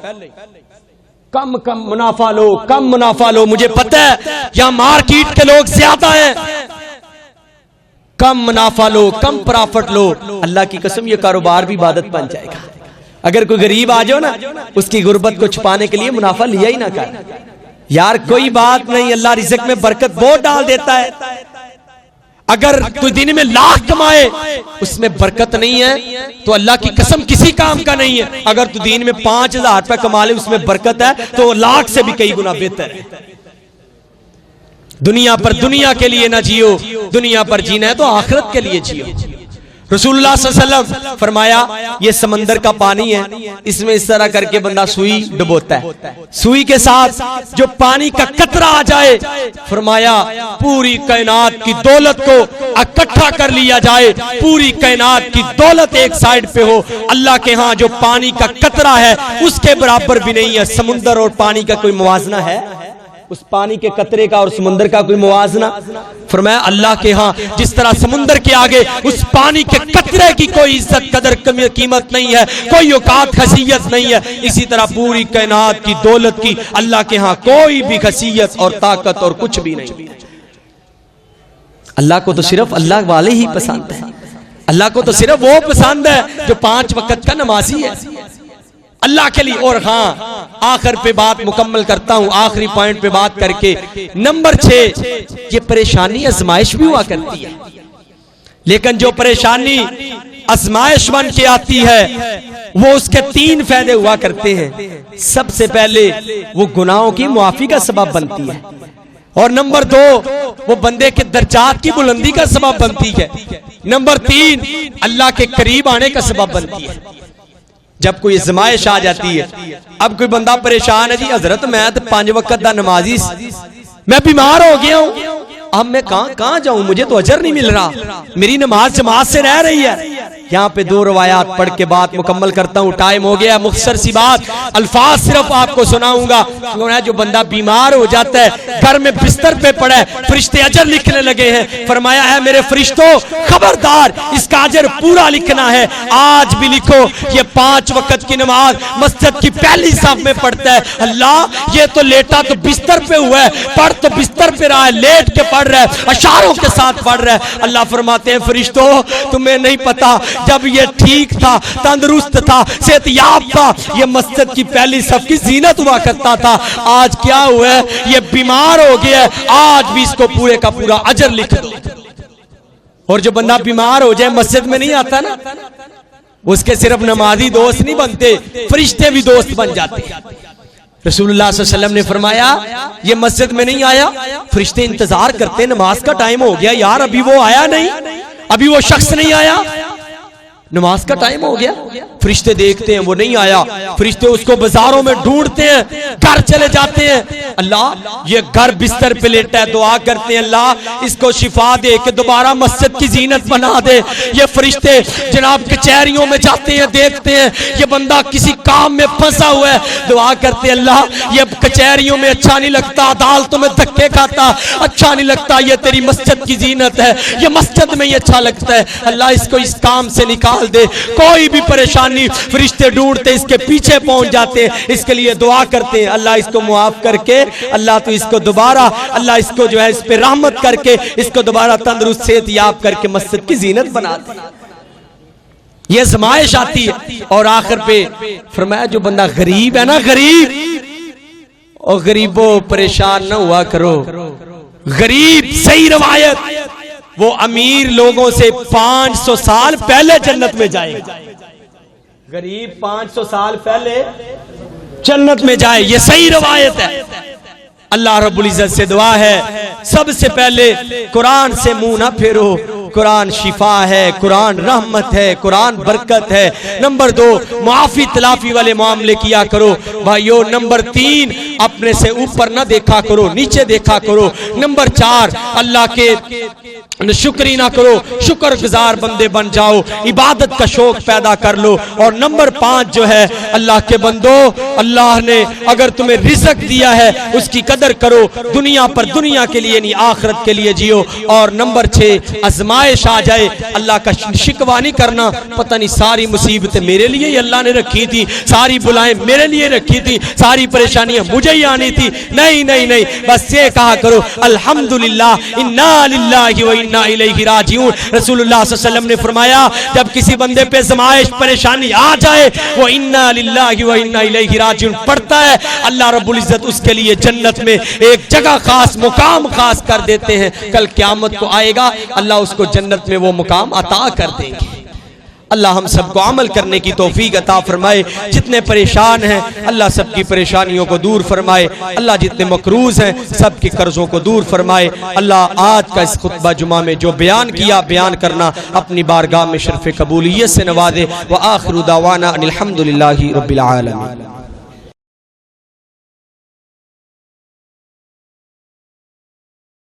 कम कम मुनाफा लो, कम मुनाफा लो। मुझे पता है यहां मार्केट के लोग ज्यादा हैं, कम मुनाफा लो, कम प्रॉफिट लो। अल्लाह की कसम ये कारोबार भी इबादत बन जाएगा। अगर कोई गरीब आ जाओ ना, उसकी गुर्बत को छुपाने के लिए मुनाफा लिया ही ना कर। यार कोई बात नहीं, अल्लाह रिज़्क़ में बरकत बहुत डाल देता है। अगर तू दिन में लाख कमाए उसमें बरकत नहीं है तो अल्लाह की कसम किसी काम का नहीं है। अगर तू दिन में 5000 रुपए कमा ले उसमें बरकत है तो लाख से भी कई गुना बेहतर है। दुनिया पर दुनिया के लिए ना जियो, दुनिया पर जीना है तो आखिरत के लिए जियो। रसूलुल्लाह सल्लल्लाहु अलैहि वसल्लम फरमाया ये समंदर का पानी है, इसमें इस तरह करके बंदा सुई डुबोता है, सुई के साथ जो पानी का कतरा आ जाए, फरमाया पूरी कायनात की दौलत को इकट्ठा कर लिया जाए, पूरी कायनात की दौलत एक साइड पे हो, अल्लाह के यहाँ जो पानी का कतरा है उसके बराबर भी नहीं है। समुंदर और पानी का कोई मुवाजना है? उस पानी के कतरे का और समुंदर का कोई मुवाजना? फरमाया अल्लाह के यहाँ जिस तरह समुंदर के आगे उस पानी के कतरे की कोई इज्जत कदर कीमत नहीं है, कोई औकात खसीयत नहीं है, इसी तरह पूरी कायनात की दौलत की अल्लाह के यहाँ कोई भी खसीयत और ताकत और कुछ भी नहीं। अल्लाह को तो सिर्फ अल्लाह वाले ही पसंद है। अल्लाह को तो सिर्फ वो पसंद है जो 5 वक्त का नमाजी है अल्लाह के लिए। और हाँ आखिर पे बात मुकम्मल करता हूं, आखिरी पॉइंट पे बात करके, नंबर 6, ये परेशानी आजमाइश भी हुआ करती है, लेकिन जो परेशानी आजमाइश बन के आती है वो उसके 3 फायदे हुआ करते हैं। सबसे पहले वो गुनाहों की मुआफी का सबब बनती है, और नंबर 2 वो बंदे के दर्जात की बुलंदी का सबब बनती है, नंबर 3 अल्लाह के करीब आने का सबब बनती है। जब कोई आजमाइश आ जाती है, अब कोई बंदा परेशान है, जी हजरत मैं तो 5 वक्त दा नमाजी, मैं बीमार हो गया हूं, अब मैं कहां जाऊं, मुझे तो अजर नहीं मिल रहा, मेरी नमाज जमात से रह रही है। यहाँ पे 2 रवायात पढ़ के बात मुकम्मल करता हूँ, टाइम हो गया। मुख्तसर सी बात, अल्फाज सिर्फ आपको सुनाऊंगा। जो बंदा बीमार हो जाता है, घर में बिस्तर पे पड़ा है, फरिश्ते अजर लिखने लगे हैं। फरमाया है मेरे फरिश्तों खबरदार, इसका अजर पूरा लिखना है, आज भी लिखो। ये 5 वक्त की नमाज मस्जिद की पहली साफ में पढ़ता है। अल्लाह ये तो लेटा तो बिस्तर पे हुआ है, पढ़ तो बिस्तर पे रहा है, लेट के पढ़ रहा है, अशारों के साथ पढ़ रहा है। अल्लाह फरमाते हैं फरिश्तों तुम्हें नहीं पता, जब ये ठीक था, तंदुरुस्त था, सेहतयाब था, ये मस्जिद की पहली सफ की जीनत हुआ करता था। आज क्या हुआ है, ये बीमार हो गया है, आज भी इसको पूरे का पूरा अजर लिख दो। और जो बंदा बीमार हो जाए मस्जिद में नहीं आता ना, उसके सिर्फ नमाजी दोस्त नहीं बनते, फरिश्ते भी दोस्त बन जाते हैं। रसूलुल्लाह सल्लल्लाहु अलैहि वसल्लम ने फरमाया ये मस्जिद में नहीं आया, फरिश्ते इंतजार करते, नमाज का टाइम हो गया यार, अभी वो आया नहीं, अभी वो शख्स नहीं आया, नमाज का टाइम हो गया। फरिश्ते देखते हैं वो नहीं आया, फरिश्ते उसको बाजारों में ढूंढते हैं, घर चले जाते हैं। अल्लाह ये घर बिस्तर पे लेटा है, दुआ करते हैं अल्लाह इसको शिफा दे के दोबारा मस्जिद की जीनत बना दे। ये फरिश्ते जनाब कचहरियों में जाते हैं, देखते हैं ये बंदा किसी काम में फंसा हुआ है, दुआ करते हैं अल्लाह ये कचहरियों में अच्छा नहीं लगता, अदालतों में धक्के खाता अच्छा नहीं लगता, ये तेरी मस्जिद की जीनत है, ये मस्जिद में ही अच्छा लगता है, अल्लाह इसको इस काम से निकाल दे। कोई भी परेशानी फरिश्ते ढूंढते इसके पीछे पहुंच जाते हैं, इसके लिए दुआ करते हैं अल्लाह इसको मुआफ करके, अल्लाह तो इसको दोबारा, अल्लाह इसको जो है इस पे रहमत करके इसको दोबारा तंदुरुस्त सेहतयाब करके मस्जिद की जीनत बना दे। ये आजमाइश आती है। और आखिर पे फरमाया जो बंदा गरीब है ना, गरीब, और गरीबों परेशान ना हुआ करो। गरीब सही रवायत वो अमीर लोगों से 500 साल पहले जन्नत में जाएगा। गरीब 500 साल पहले जन्नत में जाए, ये सही रवायत है। अल्लाह रब्बुल इज्जत से दुआ है सबसे पहले कुरान से मुंह ना फेरो, कुरान शिफा है, कुरान रहमत है, कुरान बरकत है। नंबर 2 माफी तलाफी वाले मामले किया करो भाइयों। नंबर 3 अपने से ऊपर ना देखा करो, नीचे देखा करो। नंबर 4 अल्लाह के शुक्री ना करो, शुक्रगुजार बंदे बन जाओ, इबादत का शौक पैदा कर लो। और नंबर 5 जो है अल्लाह के बंदो, अल्लाह ने अगर तुम्हें रिज़्क दिया है उसकी कदर करो, दुनिया पर दुनिया के लिए नहीं आखिरत के लिए जियो। और नंबर 6 आजमाइश आ जाए अल्लाह का शिकवा नहीं करना, पता नहीं सारी मुसीबतें मेरे लिए ही अल्लाह ने रखी थी, सारी बुलाएं मेरे लिए रखी थी, सारी परेशानियां मुझे ही आनी थी। नहीं नहीं नहीं, बस ये कहा करो अल्हम्दुलिल्लाह इन्ना लिल्लाहि व इन्ना इलैहि राजिऊन। रसूलुल्लाह सल्लल्लाहु अलैहि वसल्लम ने फरमाया जब किसी बंदे पे आजमाइश परेशानी आ जाए वो इन्ना लिल्लाहि व इन्ना इलैहि राजिऊन पढ़ता है, अल्लाह रब्बुल इज्जत उसके लिए जन्नत में एक जगह खास, मुकाम खास कर देते हैं। कल क़यामत को आएगा अल्लाह उसको जन्नत में वो मुकाम अता कर देंगे। अल्लाह हम सबको अमल करने की तौफीक अता फरमाए। जितने परेशान हैं अल्लाह सबकी परेशानियों को दूर फरमाए। अल्लाह जितने मकरूज हैं सबके कर्जों को दूर फरमाए। अल्लाह आज का इस खुतबा जुमा में जो बयान किया, बयान करना अपनी बारगाह में शर्फ़ कबूलियत से नवाजे। व आखिरु दावाना अनिल हम्दुलिल्लाहि रब्बिल आलमीन।